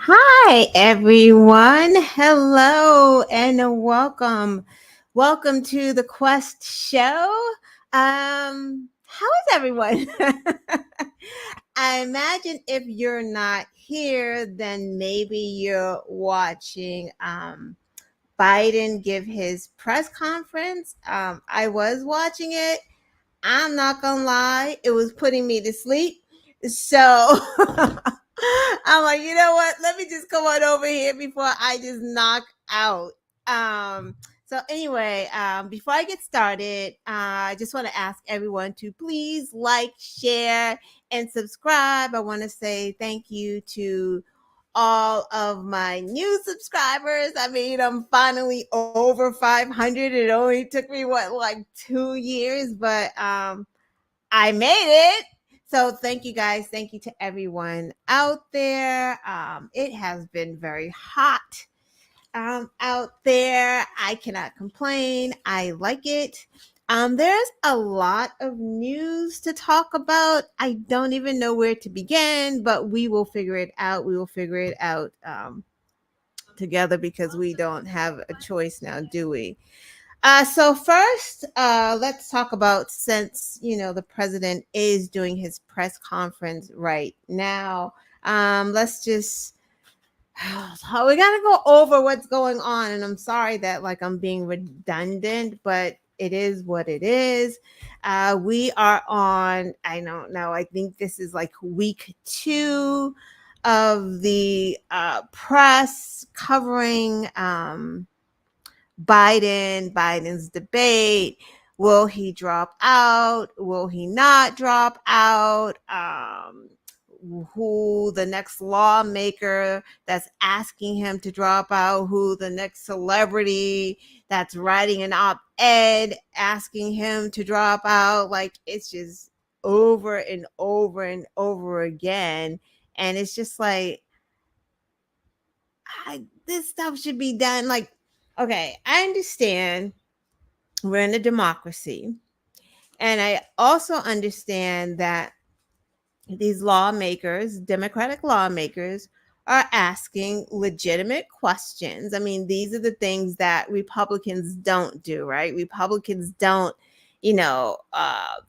Hi, everyone. Hello and welcome. Welcome to the Quest Show. How is everyone? I imagine if you're not here, then maybe you're watching Biden give his press conference. I was watching it. I'm not gonna lie, it was putting me to sleep. So I'm like, you know what? Let me just come on over here before I just knock out. So anyway, before I get started, I just want to ask everyone to please like, share, and subscribe. I want to say thank you to all of my new subscribers. I mean, I'm finally over 500. It only took me like 2 years, but I made it. So thank you guys. Thank you to everyone out there. It has been very hot out there. I cannot complain. I like it. There's a lot of news to talk about. I don't even know where to begin, but we will figure it out. We will figure it out together because we don't have a choice now, do we? So first, let's talk about since the president is doing his press conference right now. Let's just we gotta go over what's going on, and I'm sorry that I'm being redundant, but it is what it is. We are on. I don't know. I think this is like week 2 of the press covering. Biden's debate. Will he drop out? Will he not drop out? Who the next lawmaker that's asking him to drop out? Who the next celebrity that's writing an op-ed asking him to drop out? Like, it's just over and over and over again. And it's just like, this stuff should be done. Like, okay, I understand we're in a democracy. And I also understand that these lawmakers, Democratic lawmakers, are asking legitimate questions. I mean, these are the things that Republicans don't do, right? Republicans don't,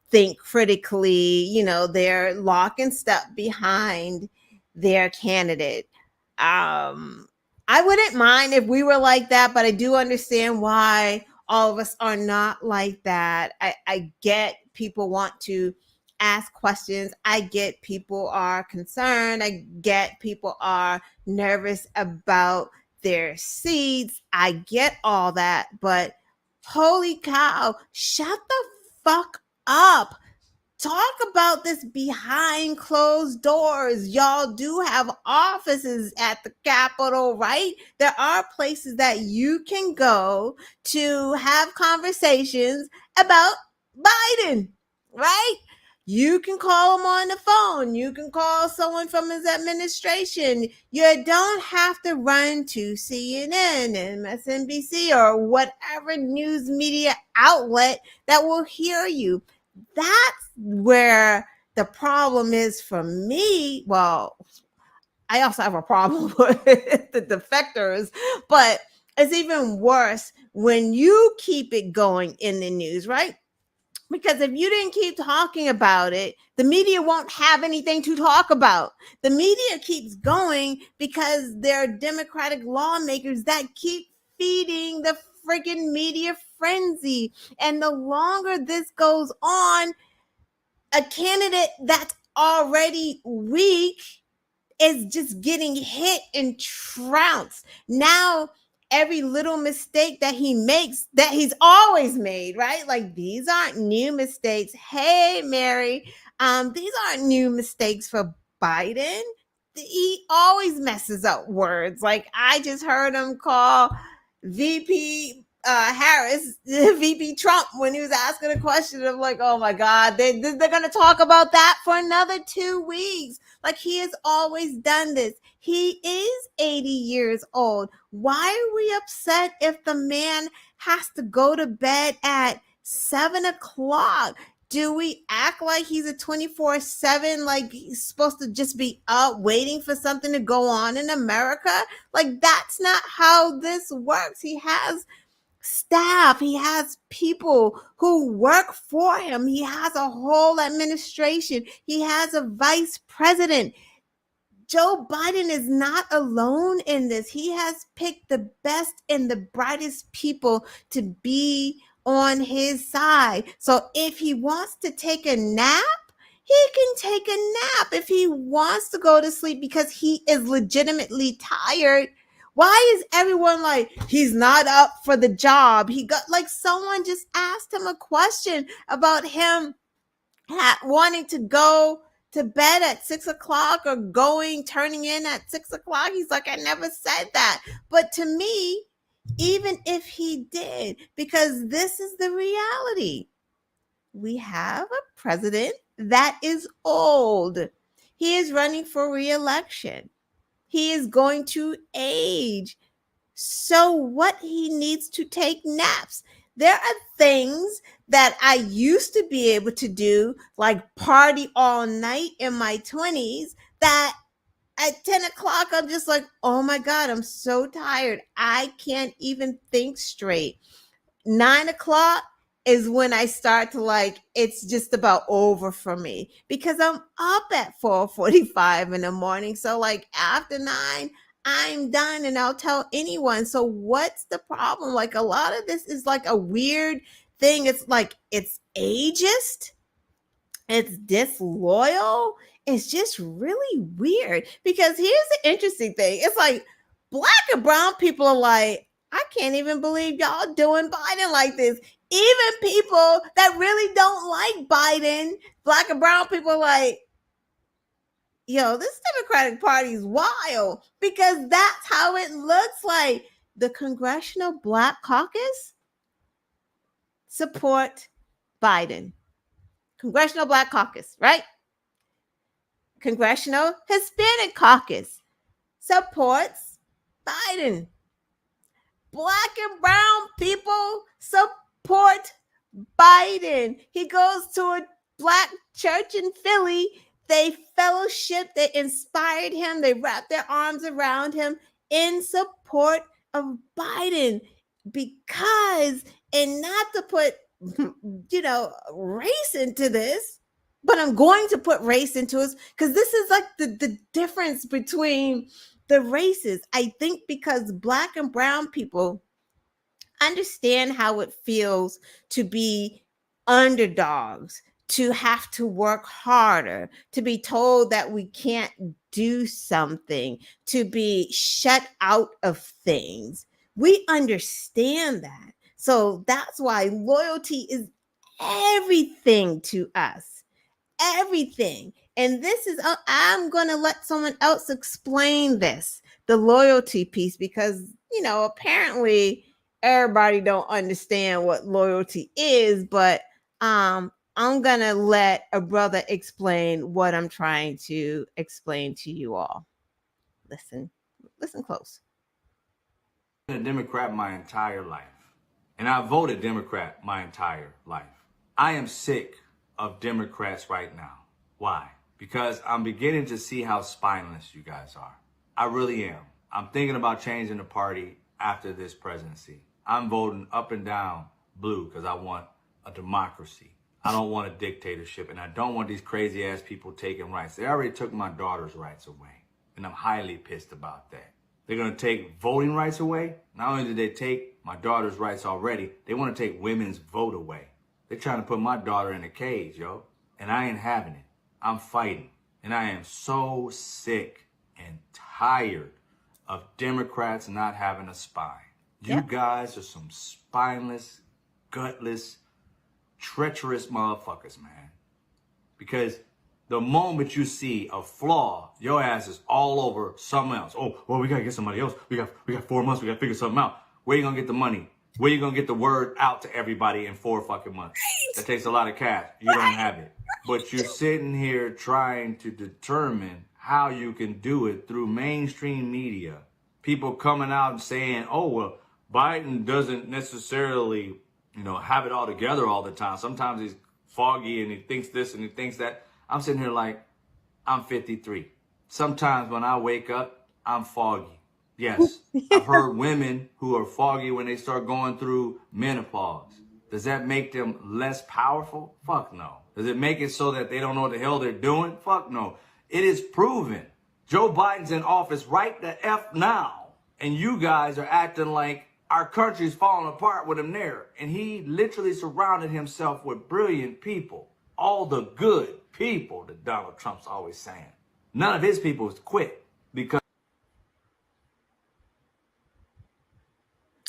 think critically. They're locking stuff behind their candidate. I wouldn't mind if we were like that, but I do understand why all of us are not like that. I get people want to ask questions. I get people are concerned. I get people are nervous about their seats. I get all that, but holy cow, shut the fuck up. Talk about this behind closed doors. Y'all do have offices at the Capitol, right? There are places that you can go to have conversations about Biden, right? You can call him on the phone. You can call someone from his administration. You don't have to run to CNN and MSNBC or whatever news media outlet that will hear you. That's where the problem is for me. Well, I also have a problem with the defectors, but it's even worse when you keep it going in the news, right? Because if you didn't keep talking about it, the media won't have anything to talk about. The media keeps going because there are Democratic lawmakers that keep feeding the freaking media frenzy. And the longer this goes on, a candidate that's already weak is just getting hit and trounced. Now, every little mistake that he makes, that he's always made, right? Like, these aren't new mistakes. Hey, Mary, these aren't new mistakes for Biden. He always messes up words. Like, I just heard him call VP Harris, VP Trump, when he was asking a question. I'm like, oh my God, they're going to talk about that for another 2 weeks. Like, he has always done this. He is 80 years old. Why are we upset if the man has to go to bed at 7 o'clock? Do we act like he's a 24/7, like he's supposed to just be up waiting for something to go on in America? Like, that's not how this works. He has staff, he has people who work for him, he has a whole administration, he has a vice president. Joe Biden is not alone in this. He has picked the best and the brightest people to be on his side. So if he wants to take a nap, he can take a nap. If he wants to go to sleep because he is legitimately tired, why is everyone like, he's not up for the job? He got, like, someone just asked him a question about him wanting to go to bed at 6 o'clock or turning in at 6 o'clock. He's like, I never said that. But to me, even if he did, because this is the reality, we have a president that is old. He is running for re-election. He is going to age. So what? He needs to take naps. There are things that I used to be able to do, like party all night in my 20s, that at 10 o'clock, I'm just like, oh my God, I'm so tired. I can't even think straight. 9 o'clock is when I start to, like, it's just about over for me because I'm up at 4:45 in the morning. So like after 9, I'm done and I'll tell anyone. So what's the problem? Like, a lot of this is like a weird thing. It's like, it's ageist. It's disloyal. It's just really weird because here's the interesting thing. It's like black and brown people are like, I can't even believe y'all doing Biden like this. Even people that really don't like Biden, black and brown people are like, yo, this Democratic Party is wild, because that's how it looks like. The Congressional Black Caucus support Biden. Congressional Black Caucus, right? Congressional Hispanic Caucus supports Biden. Black and brown people support Biden. He goes to a black church in Philly. They fellowship, they inspired him, they wrapped their arms around him in support of Biden. Because, and not to put, race into this, but I'm going to put race into it because this is like the difference between the races. I think because black and brown people understand how it feels to be underdogs, to have to work harder, to be told that we can't do something, to be shut out of things. We understand that. So that's why loyalty is everything to us. Everything. And this is, I'm going to let someone else explain this, the loyalty piece, because, apparently everybody don't understand what loyalty is, but I'm going to let a brother explain what I'm trying to explain to you all. Listen close. I've been a Democrat my entire life, and I voted Democrat my entire life. I am sick of Democrats right now. Why? Because I'm beginning to see how spineless you guys are. I really am. I'm thinking about changing the party after this presidency. I'm voting up and down blue because I want a democracy. I don't want a dictatorship, and I don't want these crazy ass people taking rights. They already took my daughter's rights away, and I'm highly pissed about that. They're going to take voting rights away. Not only did they take my daughter's rights already, they want to take women's vote away. They're trying to put my daughter in a cage, yo. And I ain't having it. I'm fighting. And I am so sick and tired of Democrats not having a spine. You guys are some spineless, gutless, treacherous motherfuckers, man. Because the moment you see a flaw, your ass is all over something else. Oh, well, we got to get somebody else. We got 4 months. We got to figure something out. Where you going to get the money? Where you going to get the word out to everybody in 4 fucking months? That takes a lot of cash. You don't have it. But you're sitting here trying to determine how you can do it through mainstream media. People coming out and saying, oh, well, Biden doesn't necessarily, have it all together all the time. Sometimes he's foggy and he thinks this and he thinks that. I'm sitting here like, I'm 53. Sometimes when I wake up, I'm foggy. Yes, I've heard women who are foggy when they start going through menopause. Does that make them less powerful? Fuck no. Does it make it so that they don't know what the hell they're doing? Fuck no. It is proven. Joe Biden's in office right the F now. And you guys are acting like our country's falling apart with him there. And he literally surrounded himself with brilliant people. All the good people that Donald Trump's always saying. None of his people quit because...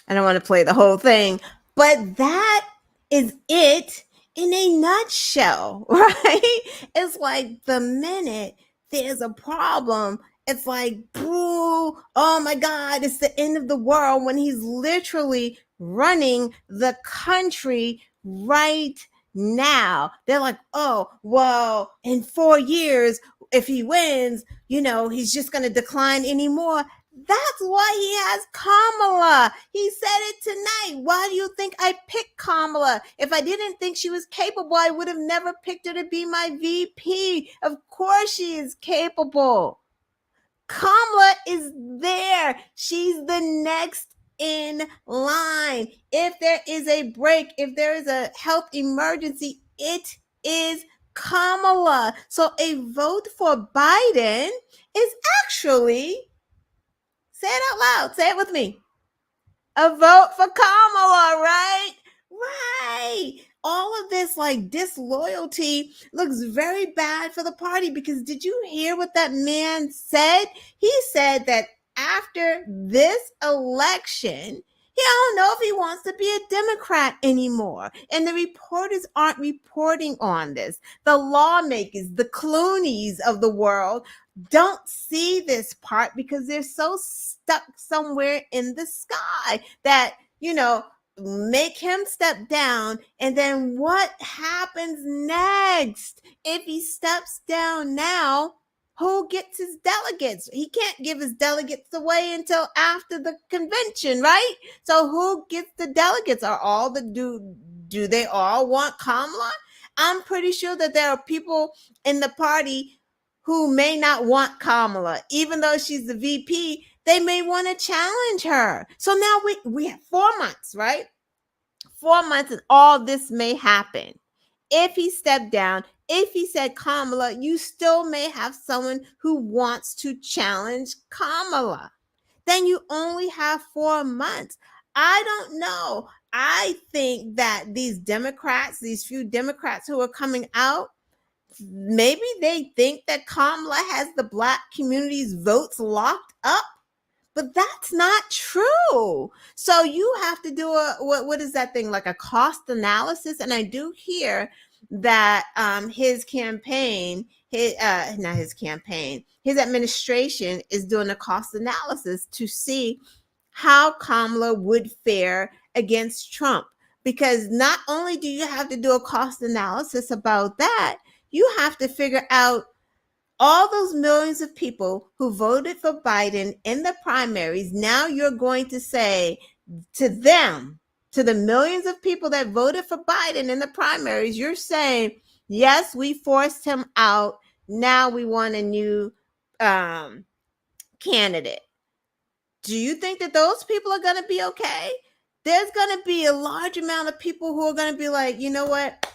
I don't want to play the whole thing, but that is it in a nutshell, right? It's like the minute there's a problem, it's like, boo, oh my God, it's the end of the world, when he's literally running the country right now. They're like, oh, well, in 4 years, if he wins, he's just going to decline anymore. That's why he has Kamala. He said it tonight. Why do you think I picked Kamala? If I didn't think she was capable, I would have never picked her to be my VP. Of course she is capable. Kamala is there. She's the next in line. If there is a break, if there is a health emergency, it is Kamala. So a vote for Biden is actually... say it out loud. Say it with me. A vote for Kamala, right? Right. All of this like disloyalty looks very bad for the party, because did you hear what that man said? He said that after this election, he don't know if he wants to be a Democrat anymore. And the reporters aren't reporting on this. The lawmakers, the Clooneys of the world, don't see this part because they're so stuck somewhere in the sky that, make him step down. And then what happens next? If he steps down now, who gets his delegates? He can't give his delegates away until after the convention, right? So who gets the delegates? Are all the do they all want Kamala? I'm pretty sure that there are people in the party who may not want Kamala. Even though she's the VP, they may want to challenge her. So now we have 4 months, right? 4 months and all this may happen. If he stepped down, if he said Kamala, you still may have someone who wants to challenge Kamala. Then you only have 4 months. I don't know. I think that these few Democrats who are coming out, maybe they think that Kamala has the Black community's votes locked up, but that's not true. So you have to do what is that thing, like a cost analysis? And I do hear that his administration is doing a cost analysis to see how Kamala would fare against Trump. Because not only do you have to do a cost analysis about that, you have to figure out all those millions of people who voted for Biden in the primaries. Now you're going to say to them, to the millions of people that voted for Biden in the primaries, you're saying, yes, we forced him out. Now we want a new candidate. Do you think that those people are going to be okay? There's going to be a large amount of people who are going to be like, you know what?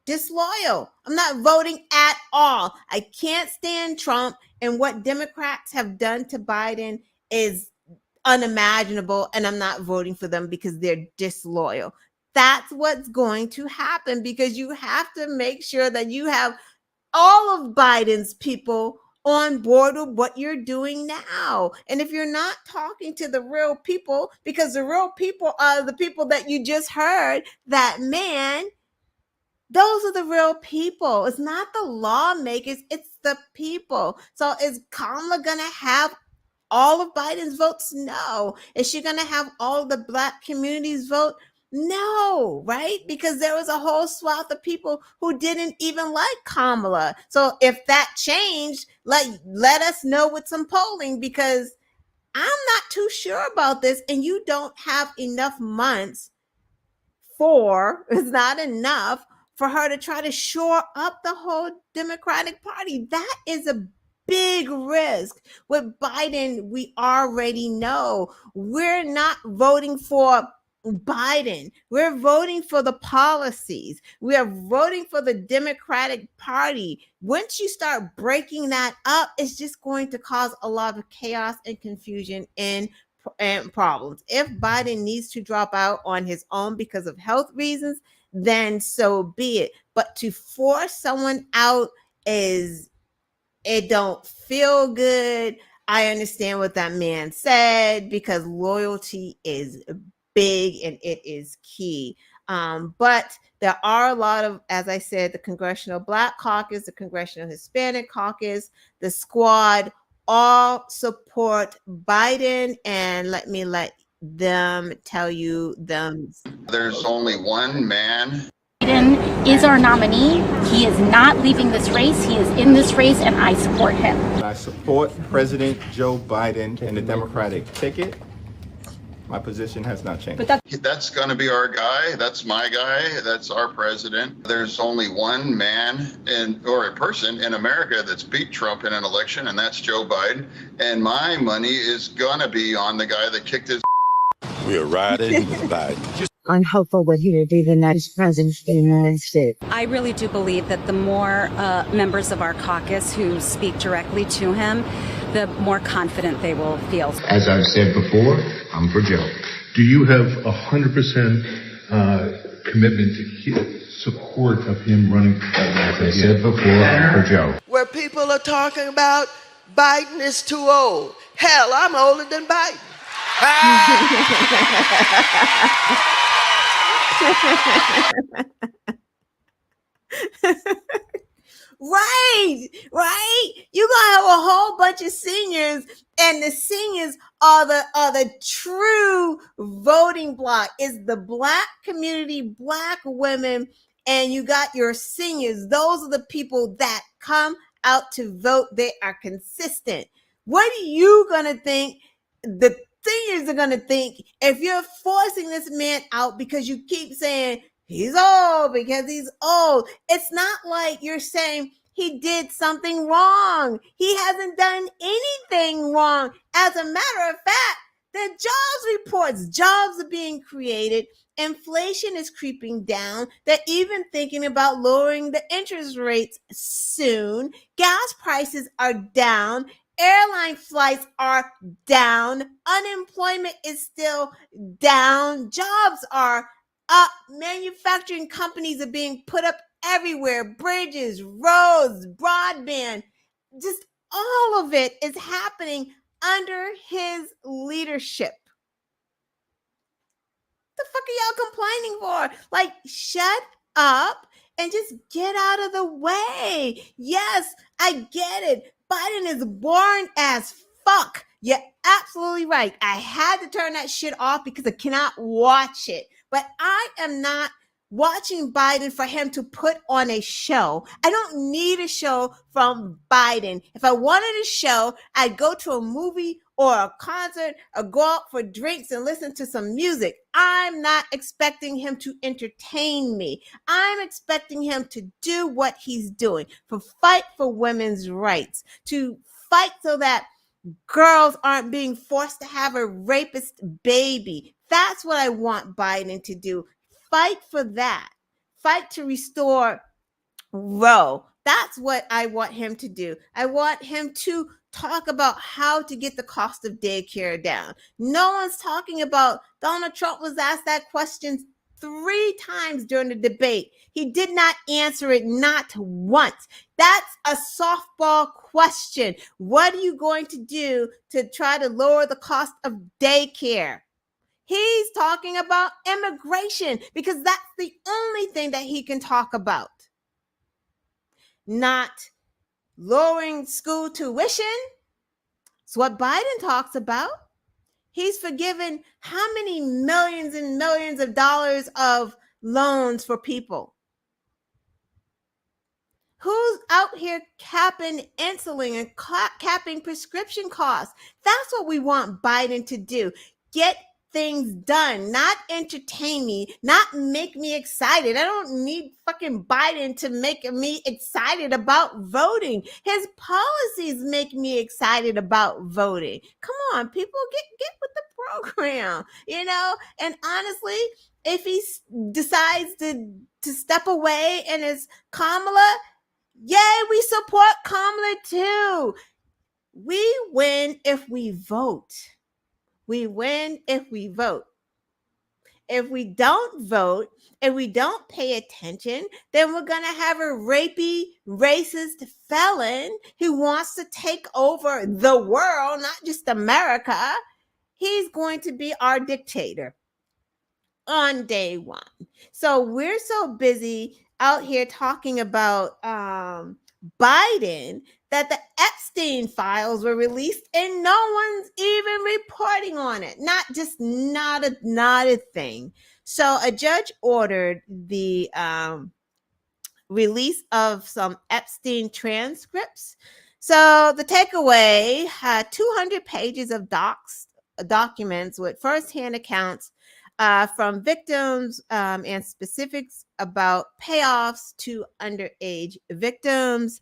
Disloyal. I'm not voting at all. I can't stand Trump, and what Democrats have done to Biden is unimaginable, and I'm not voting for them because they're disloyal. That's what's going to happen, because you have to make sure that you have all of Biden's people on board with what you're doing now. And if you're not talking to the real people, because the real people are the people that you just heard, that man, those are the real people. It's not the lawmakers, it's the people. So is Kamala going to have all of Biden's votes? No. Is she going to have all of the Black community's vote? No, right? Because there was a whole swath of people who didn't even like Kamala. So if that changed, let us know with some polling, because I'm not too sure about this, and you don't have enough months it's not enough for her to try to shore up the whole Democratic Party. That is a big risk. With Biden, we already know we're not voting for Biden. We're voting for the policies. We are voting for the Democratic Party. Once you start breaking that up, it's just going to cause a lot of chaos and confusion and problems. If Biden needs to drop out on his own because of health reasons, then so be it. But to force someone out it don't feel good. I understand what that man said because loyalty is big and it is key. But there are a lot of, as I said, the Congressional Black Caucus, the Congressional Hispanic Caucus, the Squad, all support Biden. And let them tell you them. There's only one man. Biden is our nominee. He is not leaving this race. He is in this race, and I support him. I support President Joe Biden and the Democratic ticket. My position has not changed. But That's going to be our guy. That's my guy. That's our president. There's only one man or a person in America that's beat Trump in an election, and that's Joe Biden. And my money is going to be on the guy that kicked his. We are riding with Biden. I'm hopeful that he will be the next president of the United States. I really do believe that the more members of our caucus who speak directly to him, the more confident they will feel. As I've said before, I'm for Joe. Do you have 100% commitment to support of him running? As I said before, I'm for Joe. Where people are talking about Biden is too old. Hell, I'm older than Biden. Right. You're gonna have a whole bunch of seniors, and the seniors are the true voting bloc. Is the Black community, Black women, and you got your seniors. Those are the people that come out to vote. They are consistent. What are you gonna think the seniors are gonna think if you're forcing this man out because you keep saying he's old because he's old? It's not like you're saying he did something wrong. He hasn't done anything wrong. As a matter of fact, the jobs reports, jobs are being created. Inflation is creeping down. They're even thinking about lowering the interest rates soon. Gas prices are down. Airline flights are down. Unemployment is still down. Jobs are up. Manufacturing companies are being put up everywhere. Bridges, roads, broadband, just all of it is happening under his leadership. The fuck are y'all complaining for? Like, shut up and just get out of the way. Yes, I get it. Biden is boring as fuck. You're absolutely right. I had to turn that shit off because I cannot watch it. But I am not watching Biden for him to put on a show. I don't need a show from Biden. If I wanted a show, I'd go to a movie or a concert or go out for drinks and listen to some music. I'm not expecting him to entertain me. I'm expecting him to do what he's doing, to fight for women's rights, to fight so that girls aren't being forced to have a rapist baby. That's what I want Biden to do. Fight for that. Fight to restore Roe. That's what I want him to do. I want him to talk about how to get the cost of daycare down. No one's talking about, Donald Trump was asked that question 3 times during the debate. He did not answer it, not once. That's a softball question. What are you going to do to try to lower the cost of daycare? He's talking about immigration because that's the only thing that he can talk about. Not lowering school tuition. It's what Biden talks about. He's forgiven how many millions and millions of dollars of loans for people? Who's out here capping insulin and capping prescription costs? That's what we want Biden to do. Get things done, not entertain me, not make me excited. I don't need fucking Biden to make me excited about voting. His policies make me excited about voting. Come on, people, get with the program, And honestly, if he decides to step away and is Kamala, yay, we support Kamala too. We win if we vote. We win if we vote. If we don't vote, if we don't pay attention, then we're going to have a rapey, racist felon who wants to take over the world, not just America. He's going to be our dictator on day one. So we're so busy out here talking about Biden that the Epstein files were released and no one's even reporting on it. Not a thing. So a judge ordered the release of some Epstein transcripts. So the takeaway had 200 pages of documents with firsthand accounts from victims and specifics about payoffs to underage victims.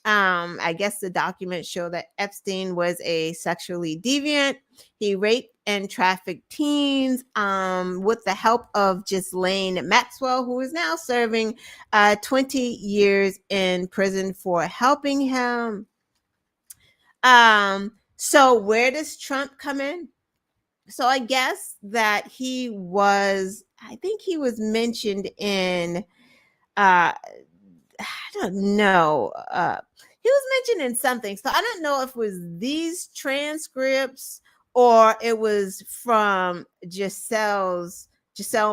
I guess the documents show that Epstein was a sexually deviant. He raped and trafficked teens with the help of Ghislaine Maxwell, who is now serving 20 years in prison for helping him. So where does Trump come in? So I guess that I think he was mentioned in, I don't know. He was mentioned in something. So I don't know if it was these transcripts or it was from Giselle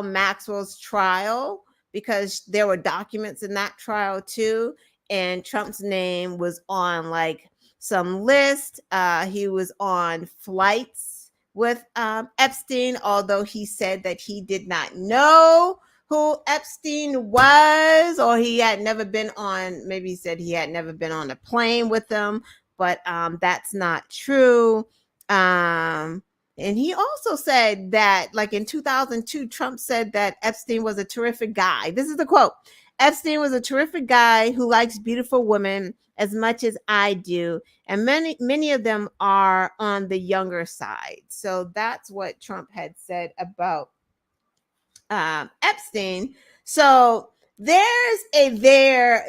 Maxwell's trial, because there were documents in that trial too. And Trump's name was on like some list. He was on flights with Epstein, although he said that he did not know who Epstein was, or he had never been on, maybe he said he had never been on a plane with him, but that's not true. And he also said that, like in 2002, Trump said that Epstein was a terrific guy. This is the quote. Epstein was a terrific guy who likes beautiful women as much as I do. And many of them are on the younger side. So that's what Trump had said about Epstein. So there's a there,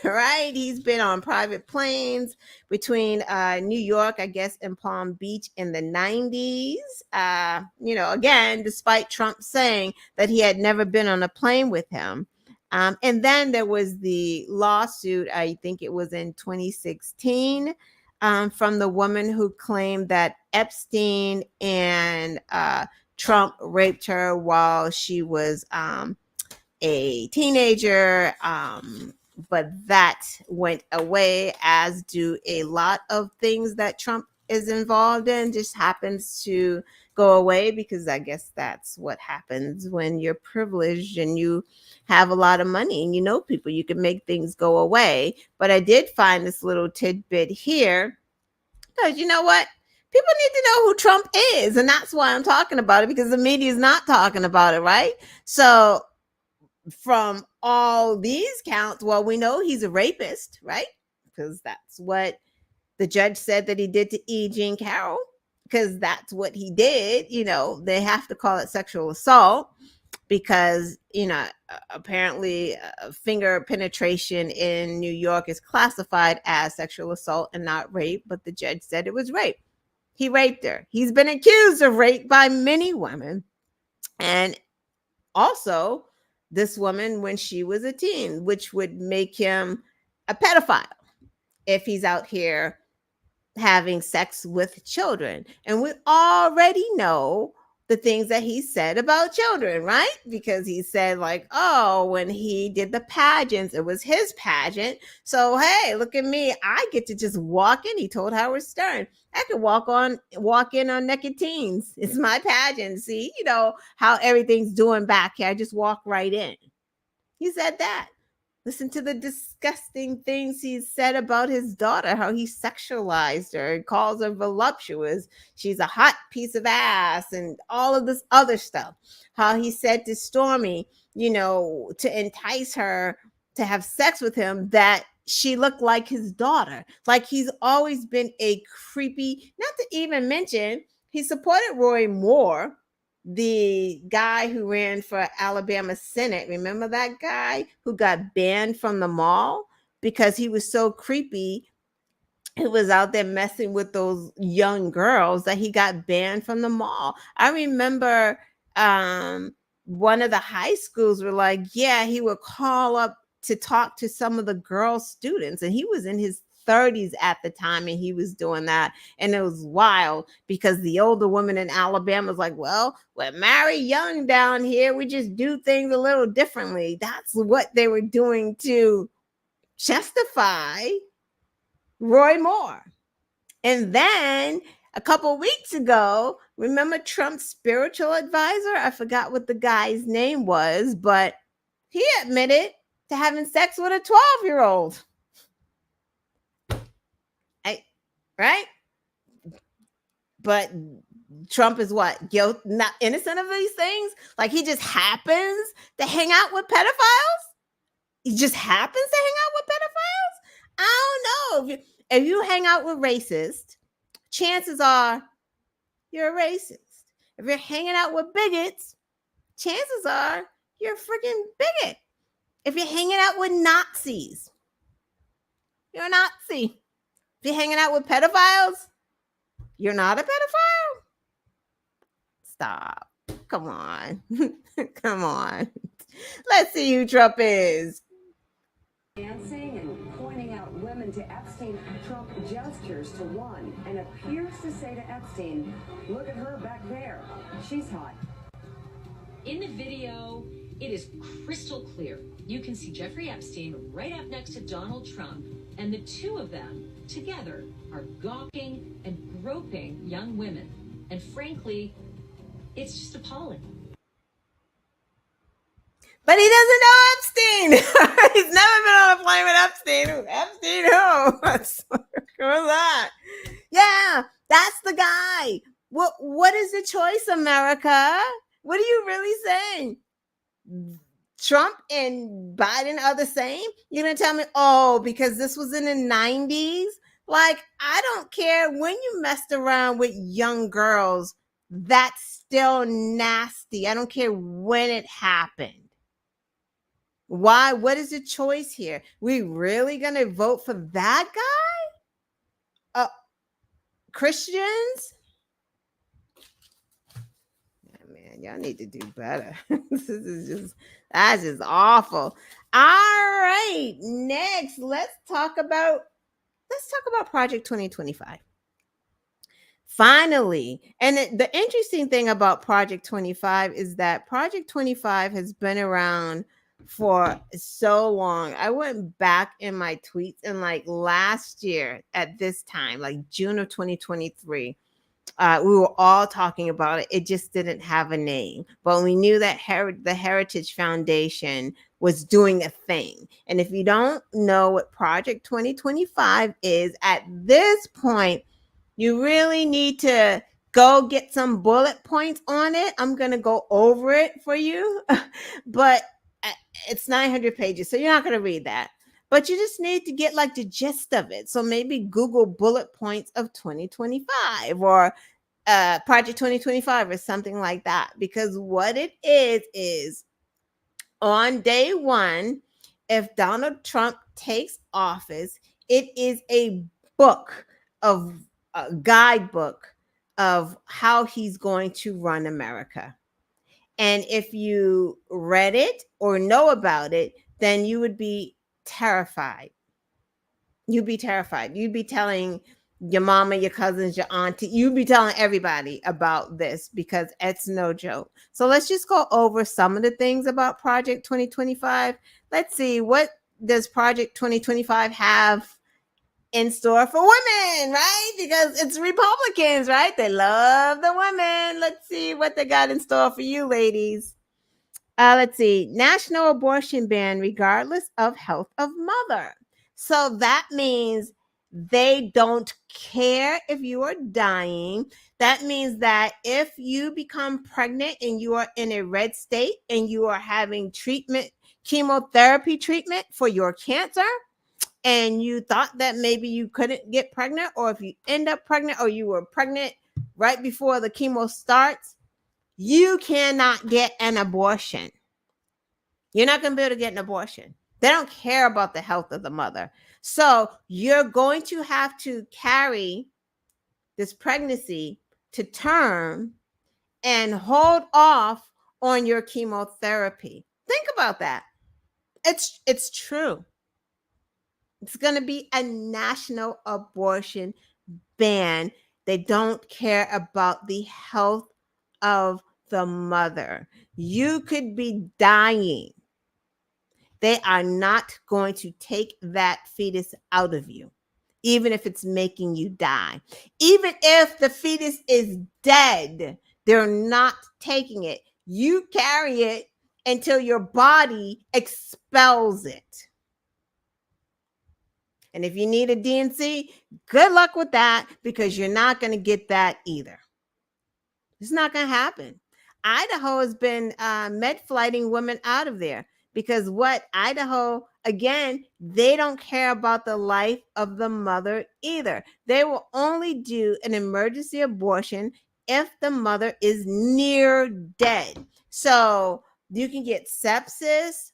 right? He's been on private planes between New York, I guess, and Palm Beach in the 90s. Again, despite Trump saying that he had never been on a plane with him. And then there was the lawsuit, I think it was in 2016, from the woman who claimed that Epstein and Trump raped her while she was a teenager. But that went away, as do a lot of things that Trump is involved in, just happens to go away, because I guess that's what happens when you're privileged and you have a lot of money and you know people, you can make things go away. But I did find this little tidbit here, because you know what? People need to know who Trump is, and that's why I'm talking about it, because the media is not talking about it, right? So from all these counts, well, we know he's a rapist, right? Because that's what the judge said that he did to E. Jean Carroll, because that's what he did. They have to call it sexual assault because, apparently finger penetration in New York is classified as sexual assault and not rape, but the judge said it was rape. He raped her. He's been accused of rape by many women. And also this woman when she was a teen, which would make him a pedophile if he's out here having sex with children. And we already know the things that he said about children, right? Because he said like, oh, when he did the pageants, it was his pageant. So, hey, look at me. I get to just walk in. He told Howard Stern, I could walk in on naked teens. It's my pageant. See, how everything's doing back here. I just walk right in. He said that. Listen to the disgusting things he said about his daughter, how he sexualized her, calls her voluptuous. She's a hot piece of ass, and all of this other stuff. How he said to Stormy, to entice her to have sex with him, that she looked like his daughter. Like, he's always been a creepy, not to even mention, he supported Roy Moore, the guy who ran for Alabama Senate. Remember that guy who got banned from the mall because he was so creepy? He was out there messing with those young girls that he got banned from the mall. I remember one of the high schools were like, yeah, he would call up to talk to some of the girl students, and he was in his 30s at the time, and he was doing that. And it was wild because the older woman in Alabama was like, well, we're married young down here, we just do things a little differently. That's what they were doing to justify Roy Moore. And then a couple weeks ago, remember Trump's spiritual advisor? I forgot what the guy's name was, but he admitted to having sex with a 12-year-old. Right? But Trump is what? Not innocent of these things? Like, he just happens to hang out with pedophiles? He just happens to hang out with pedophiles? I don't know. If you hang out with racists, chances are you're a racist. If you're hanging out with bigots, chances are you're a freaking bigot. If you're hanging out with Nazis, you're a Nazi. If you're hanging out with pedophiles, you're not a pedophile. Stop. Come on. Come on. Let's see who Trump is. Dancing and pointing out women to Epstein, Trump gestures to one and appears to say to Epstein, look at her back there. She's hot. In the video, it is crystal clear. You can see Jeffrey Epstein right up next to Donald Trump, and the two of them together are gawking and groping young women. And frankly, it's just appalling. But he doesn't know Epstein. He's never been on a plane with Epstein. Epstein who? What's that? Yeah, that's the guy. What is the choice, America? What are you really saying? Trump and Biden are the same? You're going to tell me, oh, because this was in the 90s? Like, I don't care when you messed around with young girls. That's still nasty. I don't care when it happened. Why? What is the choice here? We really going to vote for that guy? Christians? Man, y'all need to do better. That's just awful. All right, next, let's talk about Project 2025. Finally, and the interesting thing about Project 25 is that Project 25 has been around for so long. I went back in my tweets, and like last year at this time, like June of 2023, we were all talking about it. It just didn't have a name, but we knew that the Heritage Foundation was doing a thing. And if you don't know what Project 2025 is at this point, you really need to go get some bullet points on it. I'm going to go over it for you, but it's 900 pages, so you're not going to read that. But you just need to get like the gist of it. So maybe Google bullet points of 2025 or Project 2025 or something like that. Because what it is on day one, if Donald Trump takes office, it is a guidebook of how he's going to run America. And if you read it or know about it, then you would be terrified. You'd be terrified. You'd be telling your mama, your cousins, your auntie, you'd be telling everybody about this because it's no joke. So let's just go over some of the things about Project 2025. Let's see, what does Project 2025 have in store for women, right? Because it's Republicans, right? They love the women. Let's see what they got in store for you, ladies. Let's see. National abortion ban regardless of health of mother. So that means they don't care if you are dying. That means that if you become pregnant and you are in a red state and you are having treatment, chemotherapy treatment for your cancer, and you thought that maybe you couldn't get pregnant, or if you end up pregnant or you were pregnant right before the chemo starts, you cannot get an abortion. You're not going to be able to get an abortion. They don't care about the health of the mother. So you're going to have to carry this pregnancy to term and hold off on your chemotherapy. Think about that. It's true. It's going to be a national abortion ban. They don't care about the health of the mother. You could be dying. They are not going to take that fetus out of you, even if it's making you die. Even if the fetus is dead, they're not taking it. You carry it until your body expels it. And if you need a DNC, good luck with that, because you're not going to get that either. It's not going to happen. Idaho has been med flighting women out of there because what Idaho, again, they don't care about the life of the mother either. They will only do an emergency abortion if the mother is near dead. So you can get sepsis.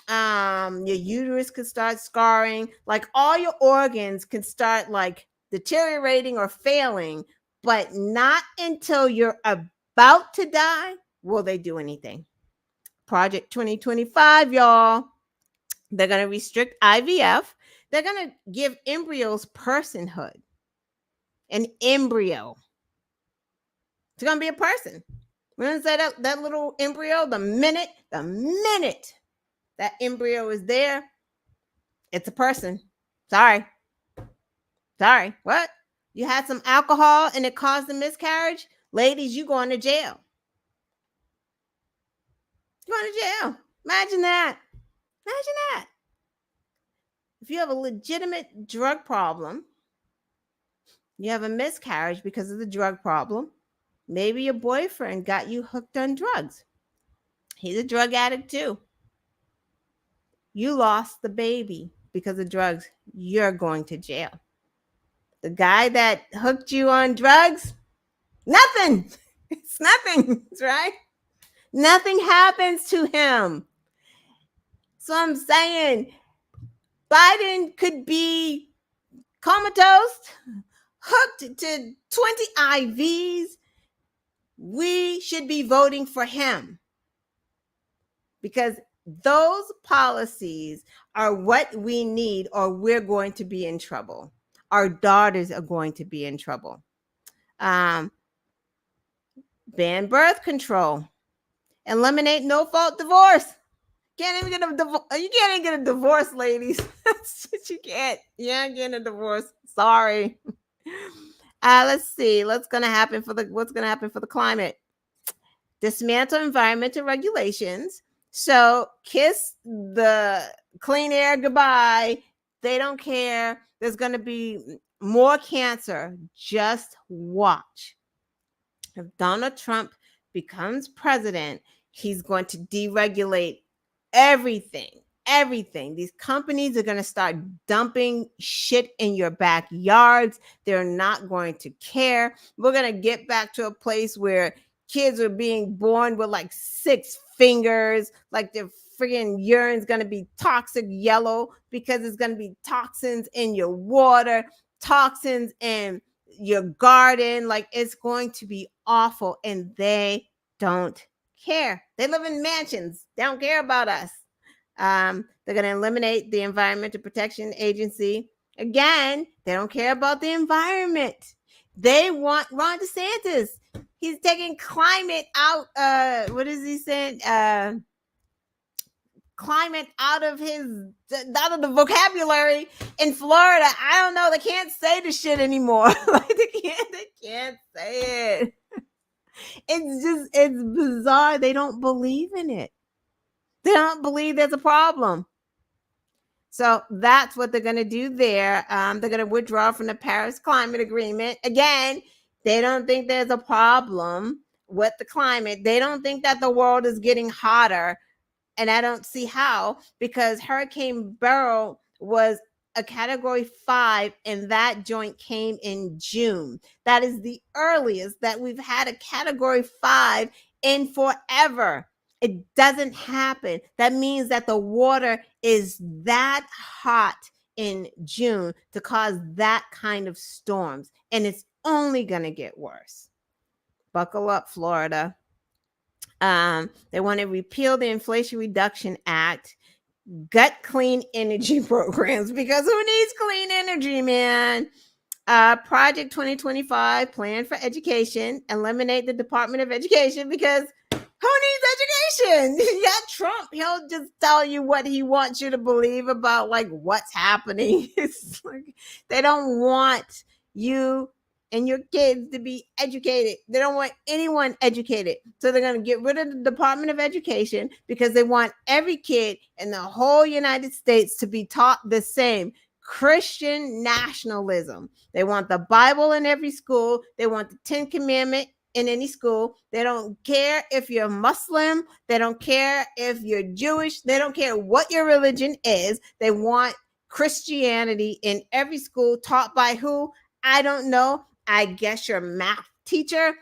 Your uterus could start scarring, like all your organs can start like deteriorating or failing, but not until you're about to die will they do anything. Project 2025, y'all. They're going to restrict IVF. They're going to give embryos personhood. An embryo. It's going to be a person. We're going to say that little embryo, the minute that embryo is there, it's a person. Sorry. What? You had some alcohol and it caused a miscarriage? Ladies, you going to jail. You're going to jail. Imagine that. If you have a legitimate drug problem, you have a miscarriage because of the drug problem, maybe your boyfriend got you hooked on drugs. He's a drug addict too. You lost the baby because of drugs. You're going to jail. The guy that hooked you on drugs, nothing. It's nothing, right? Nothing happens to him. So I'm saying Biden could be comatose, hooked to 20 IVs. We should be voting for him because those policies are what we need, or we're going to be in trouble. Our daughters are going to be in trouble. Ban birth control. Eliminate no-fault divorce. You can't even get a divorce, ladies. You can't. You're not getting a divorce. Sorry. Let's see. What's going to happen for the climate? Dismantle environmental regulations. So kiss the clean air goodbye. They don't care. There's going to be more cancer. Just watch. If Donald Trump becomes president, he's going to deregulate everything. These companies are going to start dumping shit in your backyards. They're not going to care. We're going to get back to a place where kids are being born with like 6 fingers, like their friggin' urine's going to be toxic yellow because it's going to be toxins in your water, toxins in your garden. Like, it's going to be awful, and they don't care. They live in mansions. They don't care about us. They're going to eliminate the Environmental Protection Agency. Again, they don't care about the environment. They want Ron DeSantis. He's taking climate out. What is he saying? Climate out of the vocabulary in Florida. I don't know. They can't say the shit anymore. Like they can't say it. It's bizarre. They don't believe in it. They don't believe there's a problem. So that's what they're going to do there. They're going to withdraw from the Paris Climate Agreement. Again, they don't think there's a problem with the climate. They don't think that the world is getting hotter. And I don't see how, because Hurricane Beryl was a category 5, and that joint came in June. That is the earliest that we've had a category 5 in forever. It doesn't happen. That means that the water is that hot in June to cause that kind of storms. And it's only going to get worse. Buckle up, Florida. They want to repeal the Inflation Reduction Act, gut clean energy programs, because who needs clean energy, man? Project 2025, plan for education, eliminate the Department of Education, because who needs education? You got Trump. He'll just tell you what he wants you to believe about like what's happening. It's like they don't want you and your kids to be educated. They don't want anyone educated. So they're going to get rid of the Department of Education because they want every kid in the whole United States to be taught the same Christian nationalism. They want the Bible in every school. They want the 10 Commandments in any school. They don't care if you're Muslim. They don't care if you're Jewish. They don't care what your religion is. They want Christianity in every school, taught by who? I don't know. I guess your math teacher.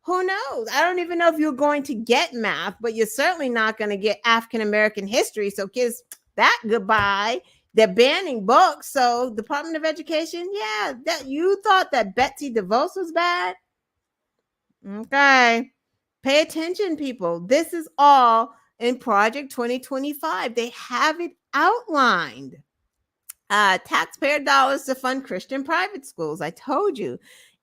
Who knows? I don't even know if you're going to get math, but you're certainly not going to get African American history. So kids, that goodbye. They're banning books. So Department of Education, yeah, that you thought that Betsy DeVos was bad. Okay. Pay attention, people. This is all in Project 2025. They have it outlined. Taxpayer dollars to fund Christian private schools. I told you.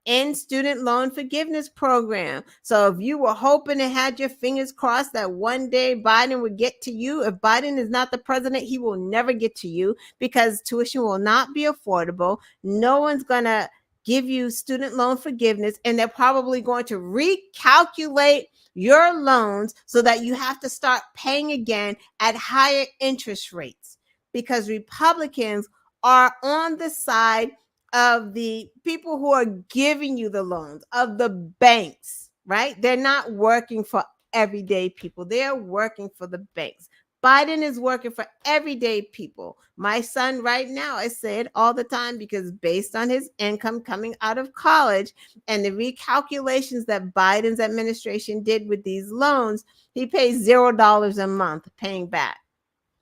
In student loan forgiveness program. So if you were hoping and had your fingers crossed that one day Biden would get to you, if Biden is not the president, he will never get to you because tuition will not be affordable. No one's going to give you student loan forgiveness, and they're probably going to recalculate your loans so that you have to start paying again at higher interest rates, because Republicans are on the side of the people who are giving you the loans, of the banks, right? They're not working for everyday people. They're working for the banks. Biden is working for everyday people. My son right now, I say it all the time because based on his income coming out of college and the recalculations that Biden's administration did with these loans, he pays $0 a month paying back,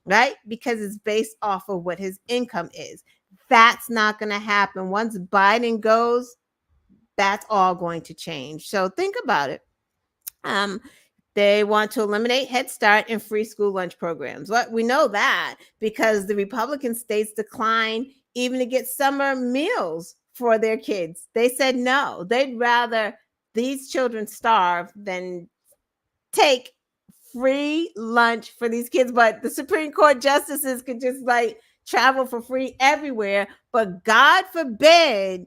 right? Because it's based off of what his income is. That's not going to happen. Once Biden goes, that's all going to change. So think about it. They want to eliminate Head Start and free school lunch programs. Well, we know that because the Republican states declined even to get summer meals for their kids. They said no. They'd rather these children starve than take free lunch for these kids. But the Supreme Court justices could just like travel for free everywhere. But God forbid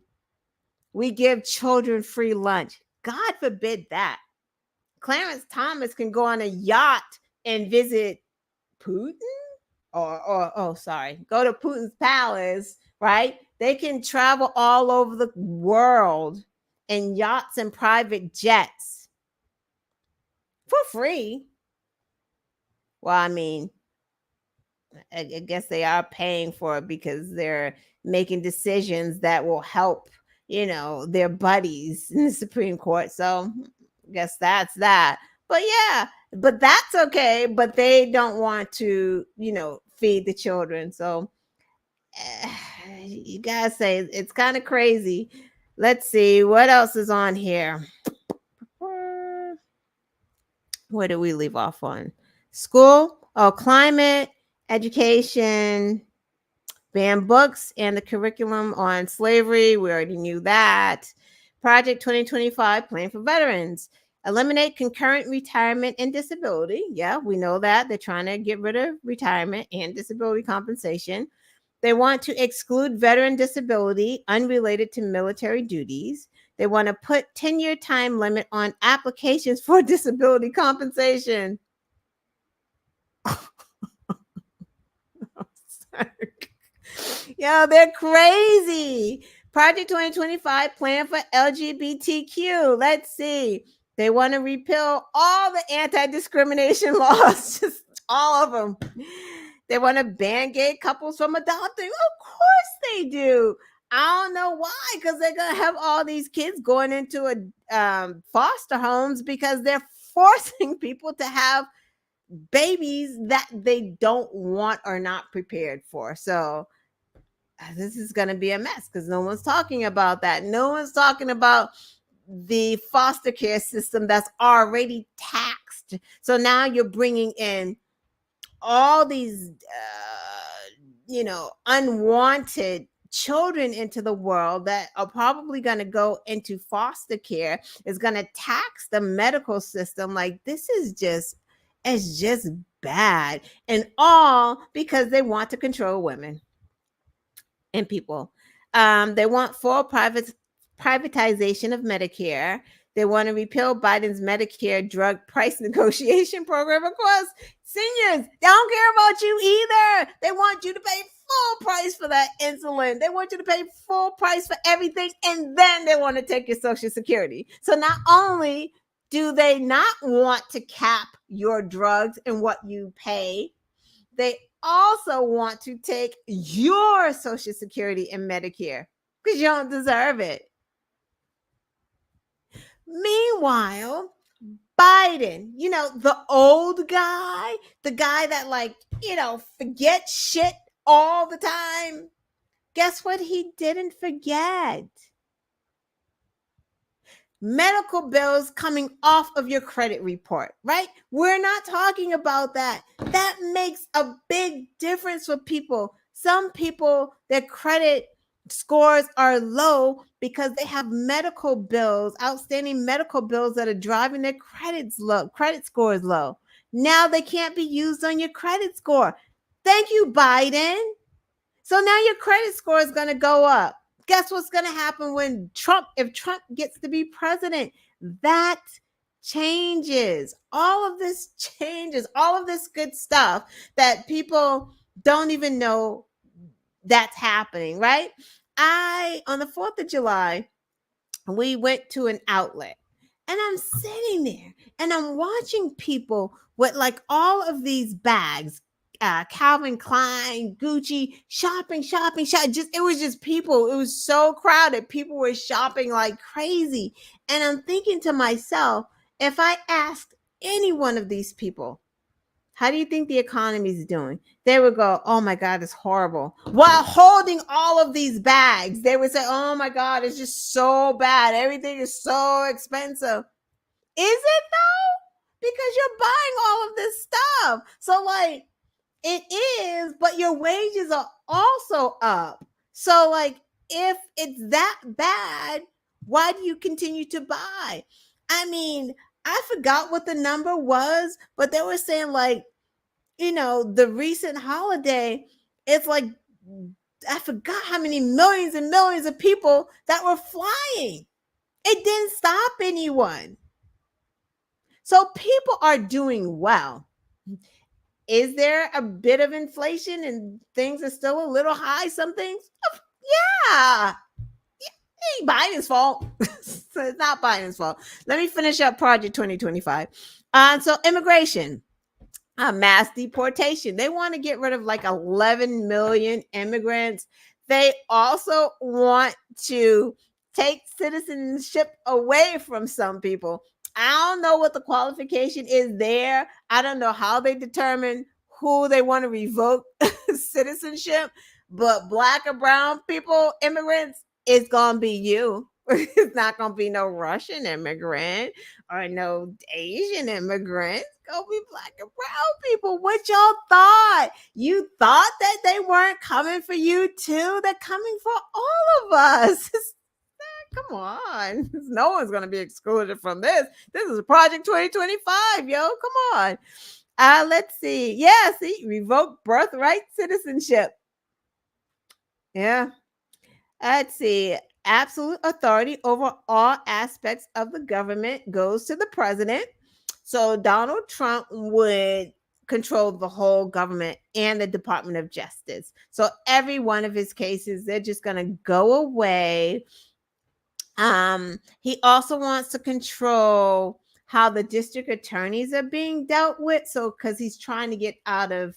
we give children free lunch. God forbid that. Clarence Thomas can go on a yacht and visit Putin go to Putin's palace, right? They can travel all over the world in yachts and private jets for free. Well, I mean, I guess they are paying for it because they're making decisions that will help, their buddies in the Supreme Court. So I guess that's that. But yeah, but that's okay. But they don't want to, feed the children. So you guys say it's kind of crazy. Let's see what else is on here. Where do we leave off on? School, climate, education, ban books and the curriculum on slavery. We already knew that. Project 2025, plan for veterans. Eliminate concurrent retirement and disability. Yeah, we know that. They're trying to get rid of retirement and disability compensation. They want to exclude veteran disability unrelated to military duties. They want to put 10-year time limit on applications for disability compensation. Yo, they're crazy. Project 2025 plan for LGBTQ. Let's see. They want to repeal all the anti-discrimination laws, just all of them. They want to ban gay couples from adopting. Of course they do. I don't know why, because they're gonna have all these kids going into a foster homes because they're forcing people to have babies that they don't want or not prepared for. So this is going to be a mess because no one's talking about that. No one's talking about the foster care system that's already taxed. So now you're bringing in all these, unwanted children into the world that are probably going to go into foster care. Is going to tax the medical system. Like, this is just, it's just bad. And all because they want to control women and people. They want full privatization of Medicare. They want to repeal Biden's Medicare drug price negotiation program. Of course, seniors, they don't care about you either. They want you to pay full price for that insulin. They want you to pay full price for everything, and then they want to take your Social Security. So not only do they not want to cap your drugs and what you pay, they also want to take your Social Security and Medicare because you don't deserve it. Meanwhile, Biden, the old guy, the guy that forgets shit all the time. Guess what he didn't forget? Medical bills coming off of your credit report, right? We're not talking about that. That makes a big difference for people. Some people, their credit scores are low because they have medical bills, outstanding medical bills that are driving their credit scores low. Now they can't be used on your credit score. Thank you, Biden. So now your credit score is going to go up. Guess what's going to happen if Trump gets to be president? That changes. All of this changes. All of this good stuff that people don't even know that's happening, right? On the 4th of July, we went to an outlet and I'm sitting there and I'm watching people with like all of these bags, Calvin Klein, Gucci, shopping. It was just people. It was so crowded. People were shopping like crazy. And I'm thinking to myself, if I asked any one of these people, how do you think the economy is doing? They would go, oh my God, it's horrible. While holding all of these bags, they would say, oh my God, it's just so bad. Everything is so expensive. Is it though? Because you're buying all of this stuff. So like, it is, but your wages are also up. So like, if it's that bad, why do you continue to buy? I mean, I forgot what the number was, but they were saying like, the recent holiday, it's like, I forgot how many millions and millions of people that were flying. It didn't stop anyone. So people are doing well. Is there a bit of inflation and things are still a little high? Some things? Yeah. It ain't Biden's fault. So it's not Biden's fault. Let me finish up Project 2025. So immigration, mass deportation. They want to get rid of like 11 million immigrants. They also want to take citizenship away from some people. I don't know what the qualification is there. I don't know how they determine who they want to revoke citizenship, but Black or brown people, immigrants, it's going to be you. It's not going to be no Russian immigrant or no Asian immigrant. It's going to be Black and brown people. What y'all thought? You thought that they weren't coming for you too? They're coming for all of us. Come on. No one's going to be excluded from this. This is Project 2025, yo. Come on. Let's see. Yeah, see, revoke birthright citizenship. Yeah. Let's see. Absolute authority over all aspects of the government goes to the president. So Donald Trump would control the whole government and the Department of Justice. So every one of his cases, they're just going to go away. He also wants to control how the district attorneys are being dealt with. So, because he's trying to get out of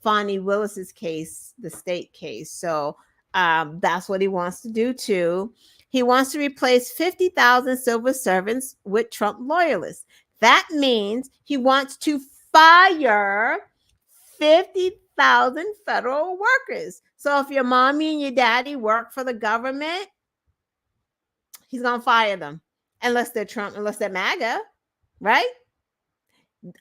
Fonnie Willis's case, the state case. So that's what he wants to do too. He wants to replace 50,000 civil servants with Trump loyalists. That means he wants to fire 50,000 federal workers. So if your mommy and your daddy work for the government, he's going to fire them unless they're Trump, unless they're MAGA, right?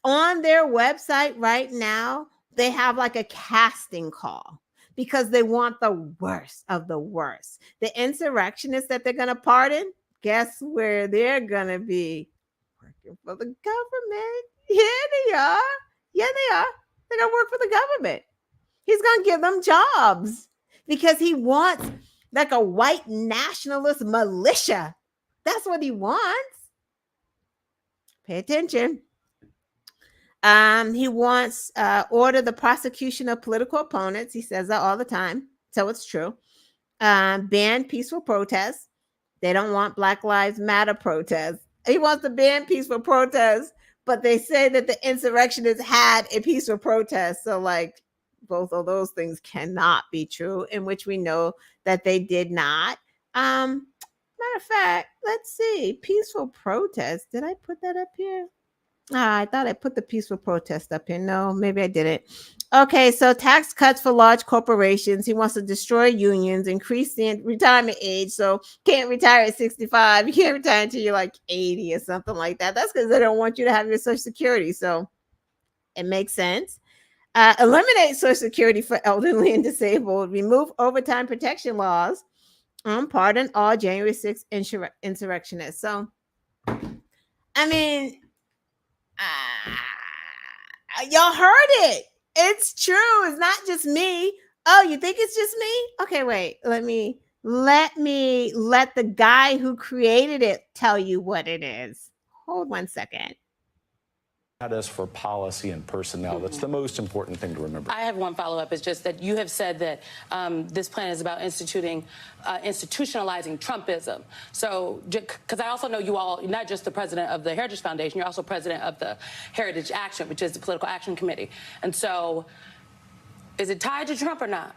On their website right now, they have like a casting call because they want the worst of the worst. The insurrectionists that they're going to pardon, guess where they're going to be? Working for the government. Yeah, they are. Yeah, they are. They're going to work for the government. He's going to give them jobs because he wants like a white nationalist militia. That's what he wants. Pay attention. He wants order the prosecution of political opponents. He says that all the time, so it's true. Ban peaceful protests. They don't want Black Lives Matter protests. He wants to ban peaceful protests, but they say that the insurrectionists had a peaceful protest. So, like, both of those things cannot be true, in which we know that they did not. Matter of fact, let's see. Peaceful protest. Did I put that up here? I thought I put the peaceful protest up here. No, maybe I didn't. Okay, so tax cuts for large corporations. He wants to destroy unions, increase the retirement age. So can't retire at 65. You can't retire until you're like 80 or something like that. That's because they don't want you to have your Social Security. So it makes sense. Eliminate Social Security for elderly and disabled. Remove overtime protection laws. Pardon all January 6th insurrectionists. So, I mean, y'all heard it. It's true. It's not just me. Oh, you think it's just me? Okay, wait. Let the guy who created it tell you what it is. Hold 1 second. Us for policy and personnel. That's the most important thing to remember. I have one follow-up. It's just that you have said that this plan is about institutionalizing Trumpism. So, because I also know you all, not just the president of the Heritage Foundation, you're also president of the Heritage Action, which is the Political Action Committee. And so, is it tied to Trump or not?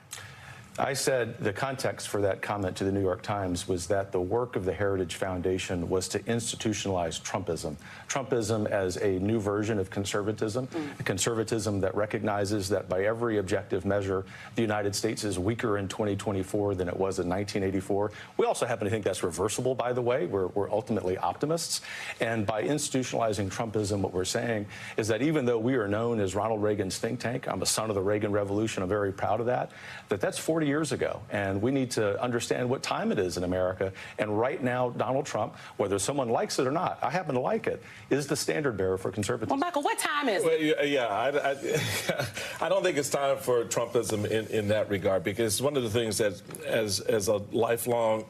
I said the context for that comment to the New York Times was that the work of the Heritage Foundation was to institutionalize Trumpism. Trumpism as a new version of conservatism, a conservatism that recognizes that by every objective measure, the United States is weaker in 2024 than it was in 1984. We also happen to think that's reversible, by the way. We're ultimately optimists. And by institutionalizing Trumpism, what we're saying is that even though we are known as Ronald Reagan's think tank, I'm a son of the Reagan Revolution, I'm very proud of that, that's 40 years ago, and we need to understand what time it is in America. And right now, Donald Trump, whether someone likes it or not, I happen to like it, is the standard bearer for conservatism. Well, Michael, what time is it? Well, yeah, I don't think it's time for Trumpism in that regard, because one of the things that, as a lifelong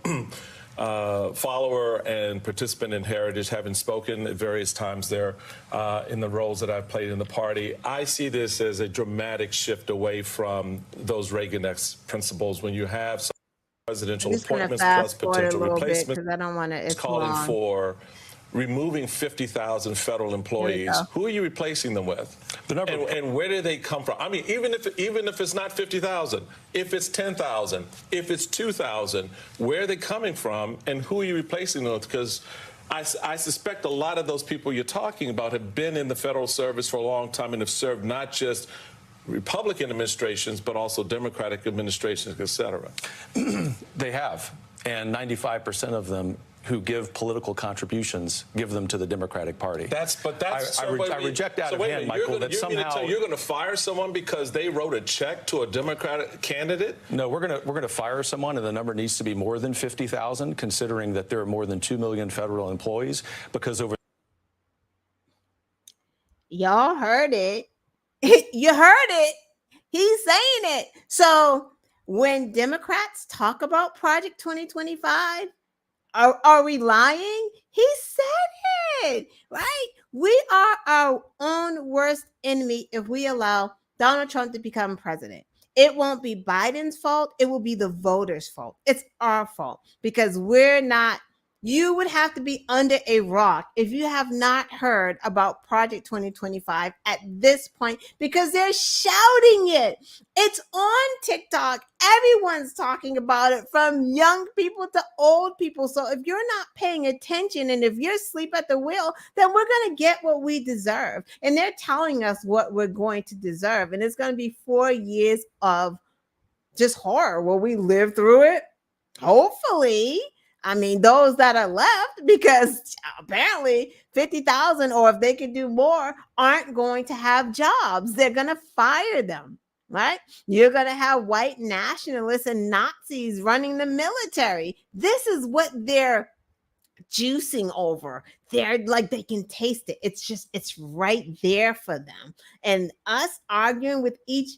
follower and participant in Heritage, having spoken at various times there in the roles that I've played in the party, I see this as a dramatic shift away from those Reagan-esque principles when you have some presidential appointments plus potential replacements. Because I don't want to. It's calling long. For removing 50,000 federal employees. Who are you replacing them with? The number and where do they come from? I mean, even if it's not 50,000, if it's 10,000, if it's 2,000, where are they coming from, and who are you replacing them with? Because I suspect a lot of those people you're talking about have been in the federal service for a long time and have served not just Republican administrations, but also Democratic administrations, et cetera. They have, and 95% of them who give political contributions give them to the Democratic Party. I reject out of hand, Michael, that somehow you're going to fire someone because they wrote a check to a Democratic candidate. No, we're going to fire someone, and the number needs to be more than 50,000, considering that there are more than 2 million federal employees. Because over y'all heard it, you heard it. He's saying it. So when Democrats talk about Project 2025. Are we lying? He said it, right? We are our own worst enemy if we allow Donald Trump to become president. It won't be Biden's fault. It will be the voters' fault. It's our fault because we're not. You would have to be under a rock if you have not heard about Project 2025 at this point because they're shouting it. It's on TikTok. Everyone's talking about it from young people to old people. So if you're not paying attention and if you're asleep at the wheel, then we're going to get what we deserve. And they're telling us what we're going to deserve. And it's going to be 4 years of just horror. Will we live through it? Hopefully. I mean, those that are left, because apparently 50,000, or if they can do more, aren't going to have jobs. They're going to fire them, right? You're going to have white nationalists and Nazis running the military. This is what they're juicing over. They're like, they can taste it. It's right there for them. And us arguing with each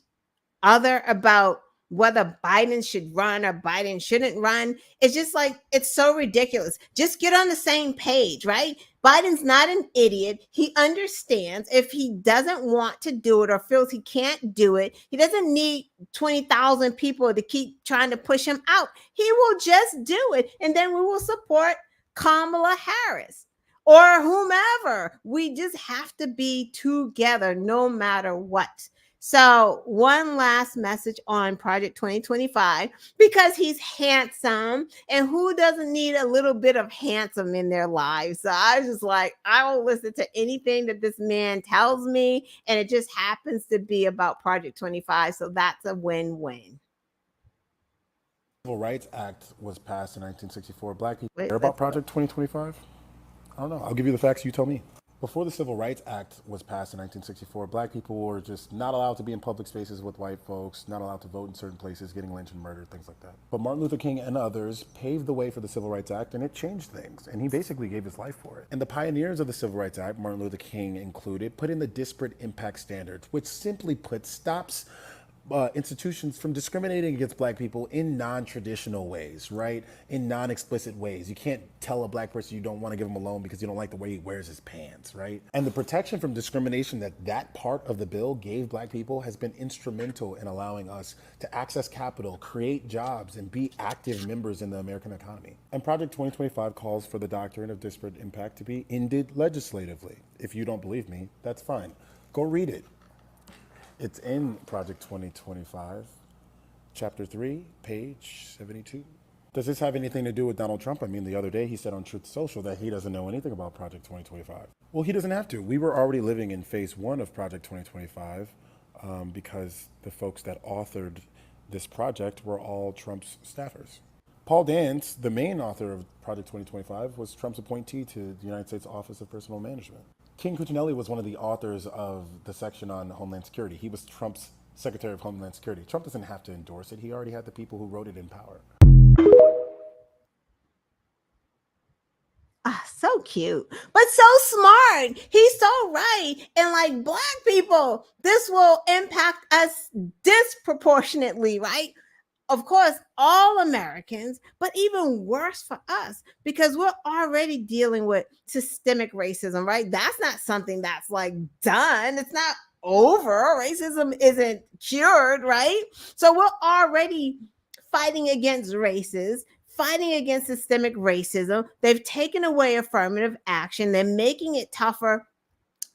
other about whether Biden should run or Biden shouldn't run. It's just like, it's so ridiculous. Just get on the same page, right? Biden's not an idiot. He understands if he doesn't want to do it or feels he can't do it, he doesn't need 20,000 people to keep trying to push him out. He will just do it. And then we will support Kamala Harris or whomever. We just have to be together no matter what. So one last message on Project 2025, because he's handsome, and who doesn't need a little bit of handsome in their lives? So I was just like, I will listen to anything that this man tells me, and it just happens to be about Project 25. So that's a win-win. Civil Rights Act was passed in 1964. Black people care about Project 2025? I don't know. I'll give you the facts. You tell me. Before the Civil Rights Act was passed in 1964, black people were just not allowed to be in public spaces with white folks, not allowed to vote in certain places, getting lynched and murdered, things like that. But Martin Luther King and others paved the way for the Civil Rights Act, and it changed things, and he basically gave his life for it. And the pioneers of the Civil Rights Act, Martin Luther King included, put in the disparate impact standards, which simply put stops institutions from discriminating against black people in non-traditional ways, right? In non-explicit ways. You can't tell a black person you don't want to give him a loan because you don't like the way he wears his pants, right? And the protection from discrimination that part of the bill gave black people has been instrumental in allowing us to access capital, create jobs, and be active members in the American economy. And Project 2025 calls for the doctrine of disparate impact to be ended legislatively. If you don't believe me, that's fine. Go read it. It's in Project 2025, Chapter 3, page 72. Does this have anything to do with Donald Trump? I mean, the other day he said on Truth Social that he doesn't know anything about Project 2025. Well, he doesn't have to. We were already living in phase 1 of Project 2025 because the folks that authored this project were all Trump's staffers. Paul Dance, the main author of Project 2025, was Trump's appointee to the United States Office of Personnel Management. King Cuccinelli was one of the authors of the section on Homeland Security. He was Trump's Secretary of Homeland Security. Trump doesn't have to endorse it. He already had the people who wrote it in power. So cute, but so smart. He's so right. And like, black people, this will impact us disproportionately, right? Of course, all Americans, but even worse for us because we're already dealing with systemic racism, right? That's not something that's like done. It's not over. Racism isn't cured, right? So we're already fighting against races, fighting against systemic racism. They've taken away affirmative action. They're making it tougher,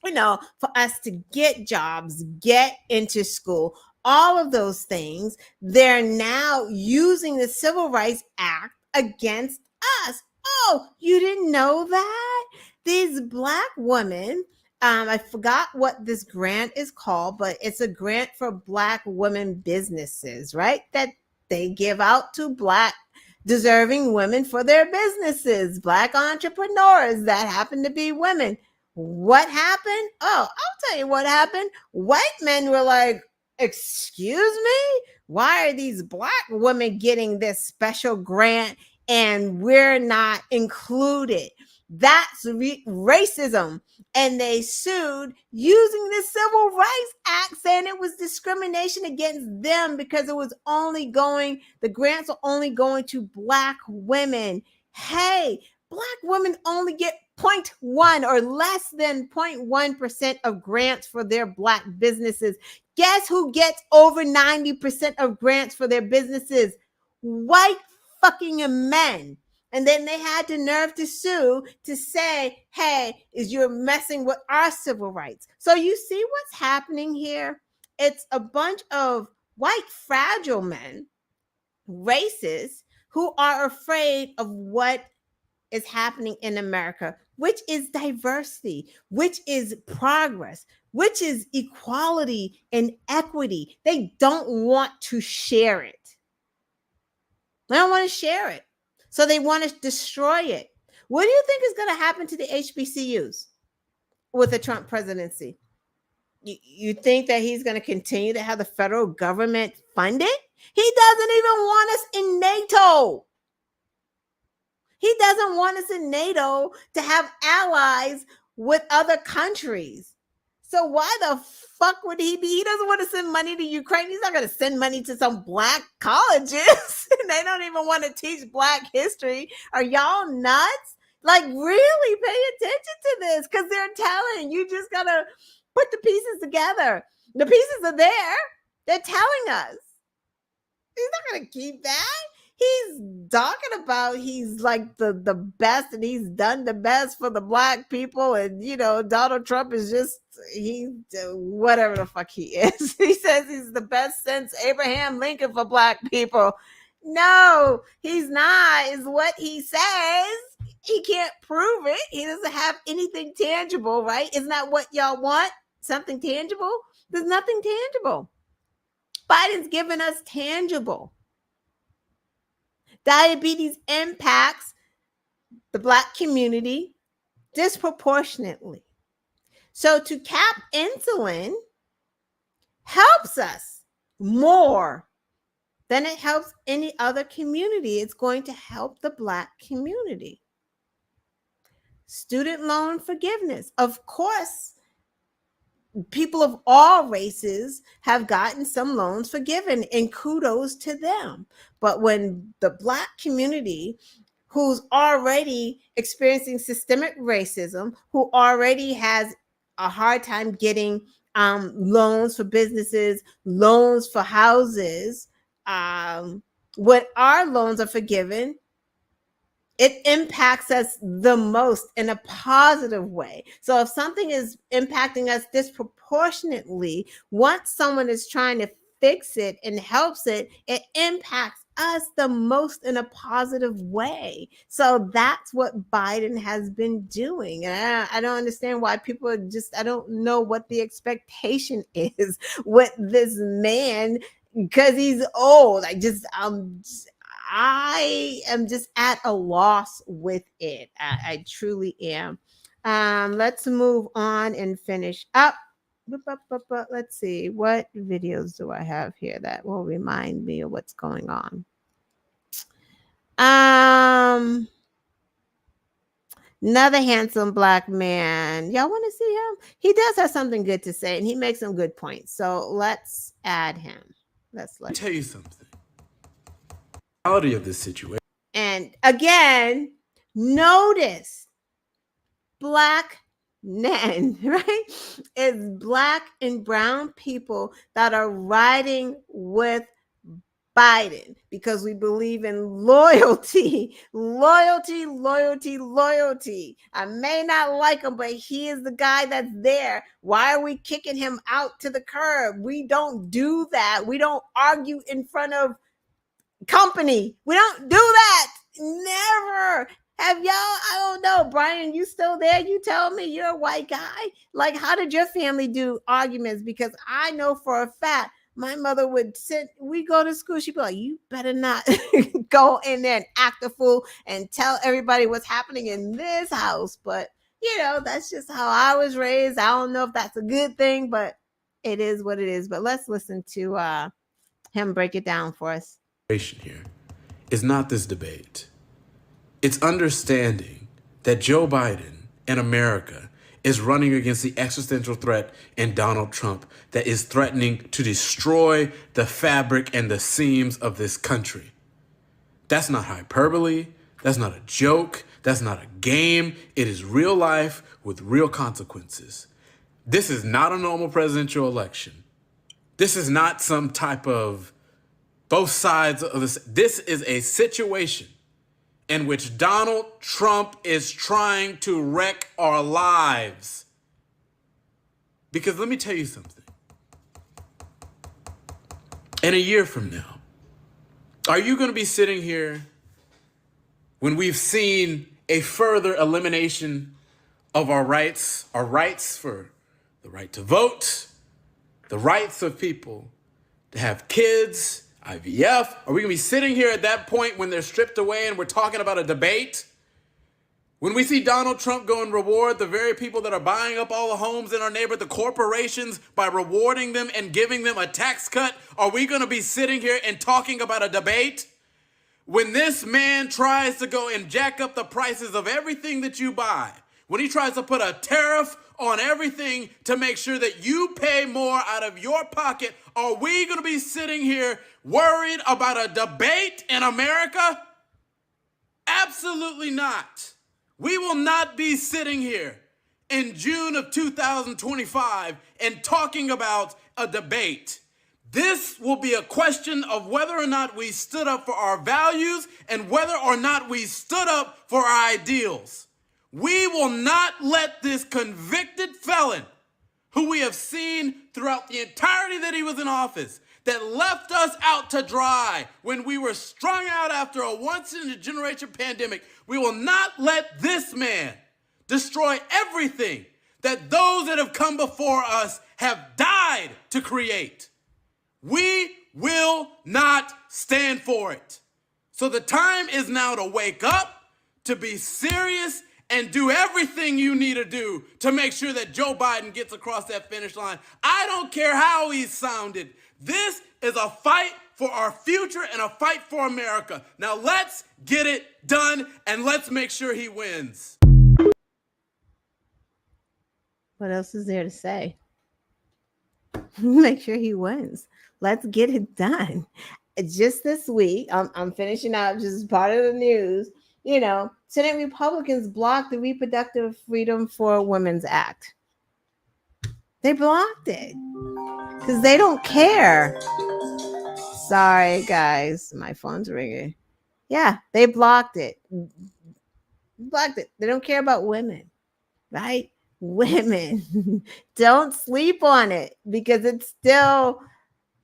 for us to get jobs, get into school. All of those things, they're now using the Civil Rights Act against us. Oh, you didn't know that? These black women, I forgot what this grant is called, but it's a grant for black women businesses, right? That they give out to black deserving women for their businesses, black entrepreneurs that happen to be women. What happened? Oh, I'll tell you what happened. White men were like, excuse me? Why are these black women getting this special grant and we're not included? That's racism. And they sued using the Civil Rights Act, saying it was discrimination against them because it was the grants are only going to black women. Hey, Black women only get 0.1 or less than 0.1% of grants for their Black businesses. Guess who gets over 90% of grants for their businesses? White fucking men. And then they had the nerve to sue to say, hey, you're messing with our civil rights. So you see what's happening here? It's a bunch of white fragile men, racists, who are afraid of what is happening in America, which is diversity, which is progress, which is equality and equity. They don't want to share it. They don't want to share it. So they want to destroy it. What do you think is going to happen to the HBCUs with the Trump presidency? You think that he's going to continue to have the federal government fund it? He doesn't even want us in NATO. He doesn't want us in NATO to have allies with other countries. So why the fuck would he be? He doesn't want to send money to Ukraine. He's not going to send money to some Black colleges. They don't even want to teach Black history. Are y'all nuts? Like, really pay attention to this, because they're telling you just got to put the pieces together. The pieces are there. They're telling us. He's not going to keep that. He's talking about he's like the best, and he's done the best for the Black people. And, you know, Donald Trump is just, whatever the fuck he is. He says he's the best since Abraham Lincoln for Black people. No, he's not, is what he says. He can't prove it. He doesn't have anything tangible, right? Isn't that what y'all want? Something tangible? There's nothing tangible. Biden's giving us tangible. Diabetes impacts the Black community disproportionately. So to cap insulin helps us more than it helps any other community. It's going to help the Black community. Student loan forgiveness. Of course, people of all races have gotten some loans forgiven, and kudos to them. But when the Black community, who's already experiencing systemic racism, who already has a hard time getting loans for businesses, loans for houses, when our loans are forgiven, it impacts us the most in a positive way. So if something is impacting us disproportionately, once someone is trying to fix it and helps it, it impacts us the most in a positive way. So that's what Biden has been doing. And I don't understand why people are just, I don't know what the expectation is with this man, because he's old. I am just at a loss with it. I truly am. Let's move on and finish up. Let's see. What videos do I have here that will remind me of what's going on? Another handsome Black man. Y'all want to see him? He does have something good to say, and he makes some good points. So let's add him. Let me tell you something. The reality of this situation. And again, notice Black men, right? It's Black and brown people that are riding with Biden because we believe in loyalty. I may not like him, but he is the guy that's there. Why are we kicking him out to the curb? We don't do that. We don't argue in front of company. We don't do that. Never. Have y'all, I don't know, Brian, you still there? You tell me, you're a white guy. Like, how did your family do arguments? Because I know for a fact my mother would we go to school, she'd be like, you better not go in there and act a fool and tell everybody what's happening in this house. But, you know, that's just how I was raised. I don't know if that's a good thing, but it is what it is. But let's listen to him break it down for us. Here is not this debate. It's understanding that Joe Biden and America is running against the existential threat in Donald Trump that is threatening to destroy the fabric and the seams of this country. That's not hyperbole. That's not a joke. That's not a game. It is real life with real consequences. This is not a normal presidential election. This is not some type of both sides of this. This is a situation in which Donald Trump is trying to wreck our lives. Because let me tell you something. In a year from now, are you going to be sitting here when we've seen a further elimination of our rights for the right to vote, the rights of people to have kids, IVF? Are we going to be sitting here at that point when they're stripped away and we're talking about a debate? When we see Donald Trump go and reward the very people that are buying up all the homes in our neighborhood, the corporations, by rewarding them and giving them a tax cut, are we going to be sitting here and talking about a debate? When this man tries to go and jack up the prices of everything that you buy, when he tries to put a tariff on everything to make sure that you pay more out of your pocket, are we going to be sitting here worried about a debate in America? Absolutely not. We will not be sitting here in June of 2025 and talking about a debate. This will be a question of whether or not we stood up for our values and whether or not we stood up for our ideals. We will not let this convicted felon, who we have seen throughout the entirety that he was in office, that left us out to dry when we were strung out after a once-in-a-generation pandemic, we will not let this man destroy everything that those that have come before us have died to create. We will not stand for it. So the time is now to wake up, to be serious, and do everything you need to do to make sure that Joe Biden gets across that finish line. I don't care how he sounded. This is a fight for our future and a fight for America. Now let's get it done and let's make sure he wins. What else is there to say? Make sure he wins. Let's get it done. Just this week, I'm finishing up just part of the news. You know, Senate Republicans blocked the Reproductive Freedom for Women's Act. They blocked it because they don't care. Sorry, guys, my phone's ringing. Yeah, they blocked it. Blocked it. They don't care about women, right? Women, don't sleep on it because it's still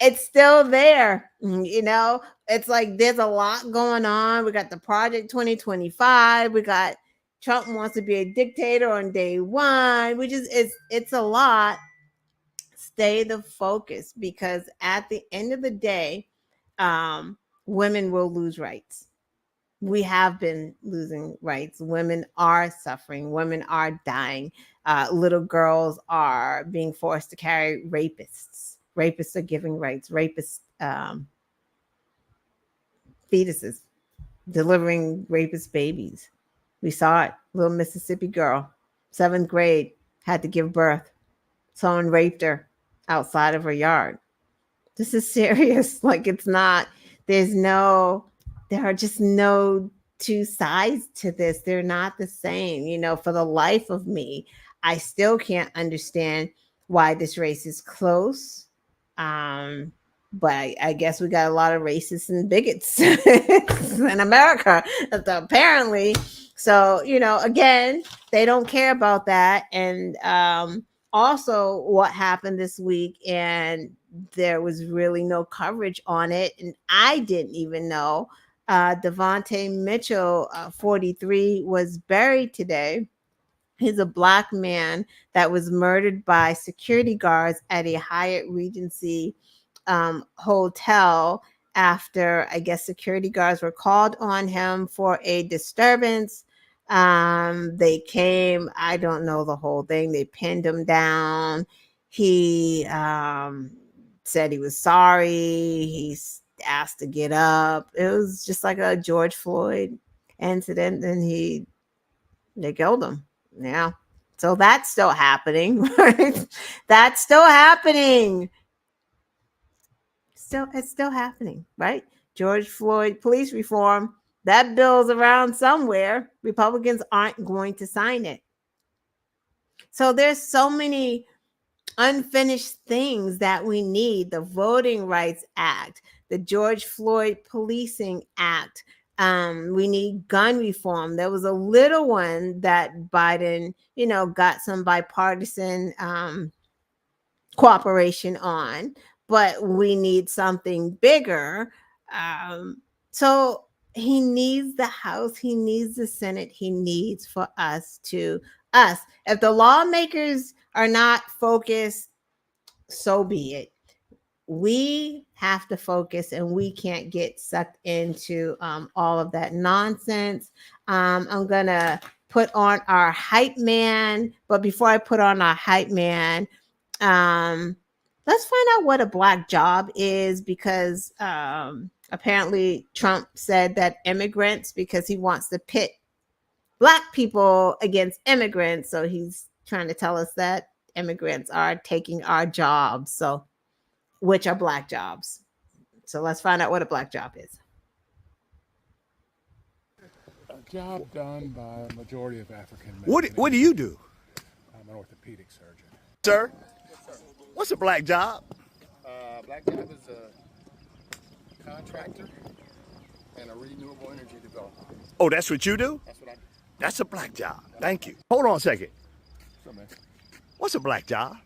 there. You know, it's like there's a lot going on. We got the Project 2025. We got Trump wants to be a dictator on day one, which is it's a lot. Stay the focus because at the end of the day, women will lose rights. We have been losing rights. Women are suffering. Women are dying. Little girls are being forced to carry rapists. Rapists are giving rights. Rapists, fetuses, delivering rapist babies. We saw it. Little Mississippi girl, 7th grade, had to give birth. Someone raped her outside of her yard. This is serious. Like it's not, there are just no two sides to this. They're not the same. You know, for the life of me, I still can't understand why this race is close. But I guess we got a lot of racists and bigots in America, apparently. So, you know, again, they don't care about that. And also what happened this week, and there was really no coverage on it. And I didn't even know Devontae Mitchell, 43, was buried today. He's a Black man that was murdered by security guards at a Hyatt Regency hotel after, I guess, security guards were called on him for a disturbance. They came, I don't know the whole thing. They pinned him down. He said he was sorry. He's asked to get up. It was just like a George Floyd incident, and they killed him. Yeah. So that's still happening, right? That's still happening. It's still happening, right? George Floyd, police reform, that bill's around somewhere. Republicans aren't going to sign it. So there's so many unfinished things that we need. The Voting Rights Act, the George Floyd Policing Act. We need gun reform. There was a little one that Biden, got some bipartisan cooperation on, but we need something bigger. So he needs the House, he needs the Senate, he needs for us. If the lawmakers are not focused, so be it. We have to focus, and we can't get sucked into all of that nonsense. I'm gonna put on our hype man, but before I put on our hype man, let's find out what a black job is, because apparently Trump said that immigrants, because he wants to pit Black people against immigrants. So he's trying to tell us that immigrants are taking our jobs. So, which are black jobs. So let's find out what a black job is. A job done by a majority of African men. What do you do? I'm an orthopedic surgeon. Sir? What's a black job? Black job is a contractor and a renewable energy developer. Oh, that's what you do? That's what I do. That's a black job. Thank you. Hold on a second. What's a black job?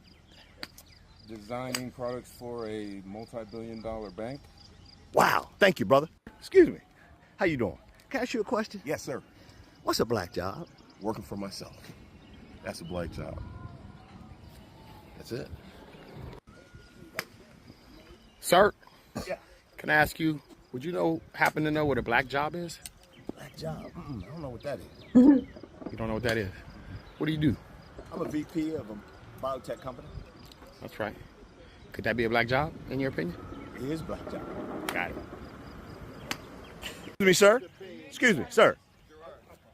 Designing products for a multi-billion-dollar bank. Wow. Thank you, brother. Excuse me. How you doing? Can I ask you a question? Yes, sir. What's a black job? Working for myself. That's a black job. That's it. Sir? Yeah. Can I ask you, would you happen to know what a black job is? Black job? I don't know what that is. You don't know what that is? What do you do? I'm a VP of a biotech company. That's right. Could that be a black job, in your opinion? It is a black job. Got it. Excuse me, sir. Excuse me, sir.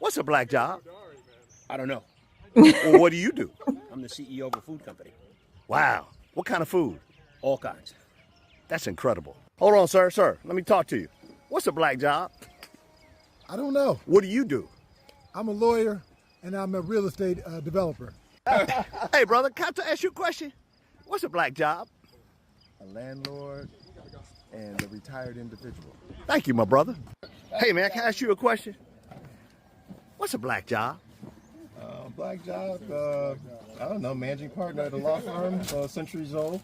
What's a black job? I don't know. Well, what do you do? I'm the CEO of a food company. Wow. What kind of food? All kinds. That's incredible. Hold on, sir. Sir, let me talk to you. What's a black job? I don't know. What do you do? I'm a lawyer, and I'm a real estate developer. Hey, brother, can I ask you a question? What's a black job? A landlord and a retired individual. Thank you, my brother. Hey, man, can I ask you a question? What's a black job? Black job, I don't know, managing partner at a law firm, centuries old.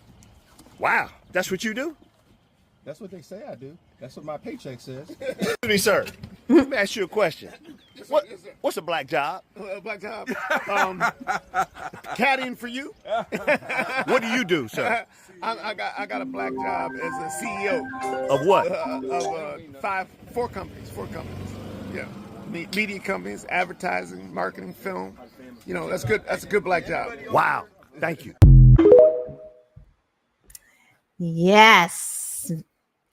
Wow, that's what you do? That's what they say I do. That's what my paycheck says. Excuse me, sir. Let me ask you a question. What's a black job? Black job. Caddying for you? What do you do, sir? I got a black job as a CEO. Of what? Of four companies. Yeah. Media companies, advertising, marketing, film. That's good. That's a good black job. Wow. Thank you. Yes.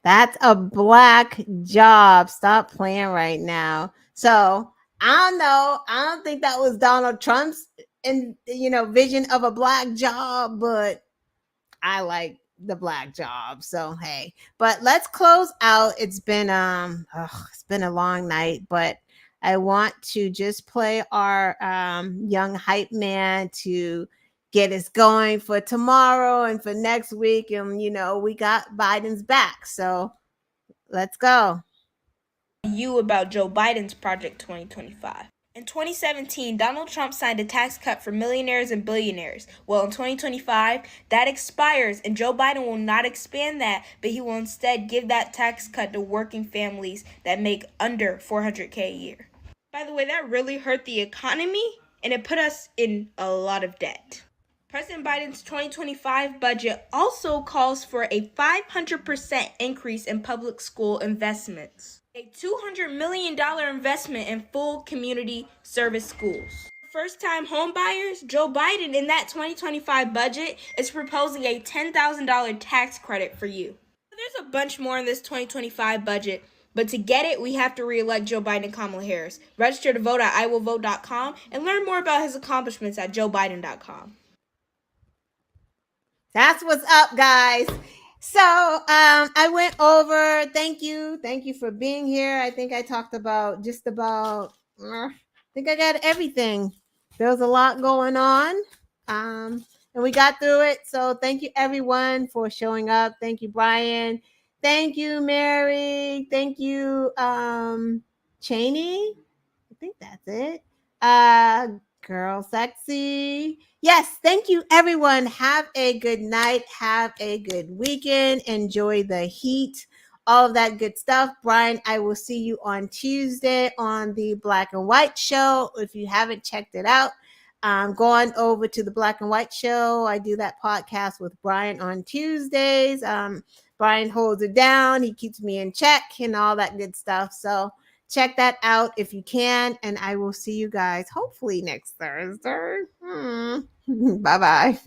That's a black job. Stop playing right now. So I don't know. I don't think that was Donald Trump's vision of a black job, but I like the black job. So hey, but let's close out. It's been a long night, but I want to just play our young hype man to get us going for tomorrow and for next week. And, we got Biden's back. So let's go. You about Joe Biden's Project 2025. In 2017, Donald Trump signed a tax cut for millionaires and billionaires. Well, in 2025, that expires, and Joe Biden will not expand that, but he will instead give that tax cut to working families that make under $400K a year. By the way, that really hurt the economy, and it put us in a lot of debt. President Biden's 2025 budget also calls for a 500% increase in public school investments, a $200 million investment in full community service schools. First-time home buyers, Joe Biden in that 2025 budget is proposing a $10,000 tax credit for you. There's a bunch more in this 2025 budget, but to get it, we have to re-elect Joe Biden and Kamala Harris. Register to vote at iwillvote.com and learn more about his accomplishments at joebiden.com. That's what's up, guys. So I went over. Thank you for being here. I think I talked about just about. I think I got everything. There was a lot going on, and we got through it. So thank you everyone for showing up. Thank you, Brian. Thank you, Mary. Thank you, Cheney. I think that's it. Girl sexy. Yes, thank you everyone. Have a good night. Have a good weekend. Enjoy the heat. All of that good stuff. Brian, I will see you on Tuesday on the Black and White Show. If you haven't checked it out, go on over to the Black and White Show. I do that podcast with Brian on Tuesdays. Brian holds it down. He keeps me in check and all that good stuff. So check that out if you can. And I will see you guys hopefully next Thursday. Bye-bye.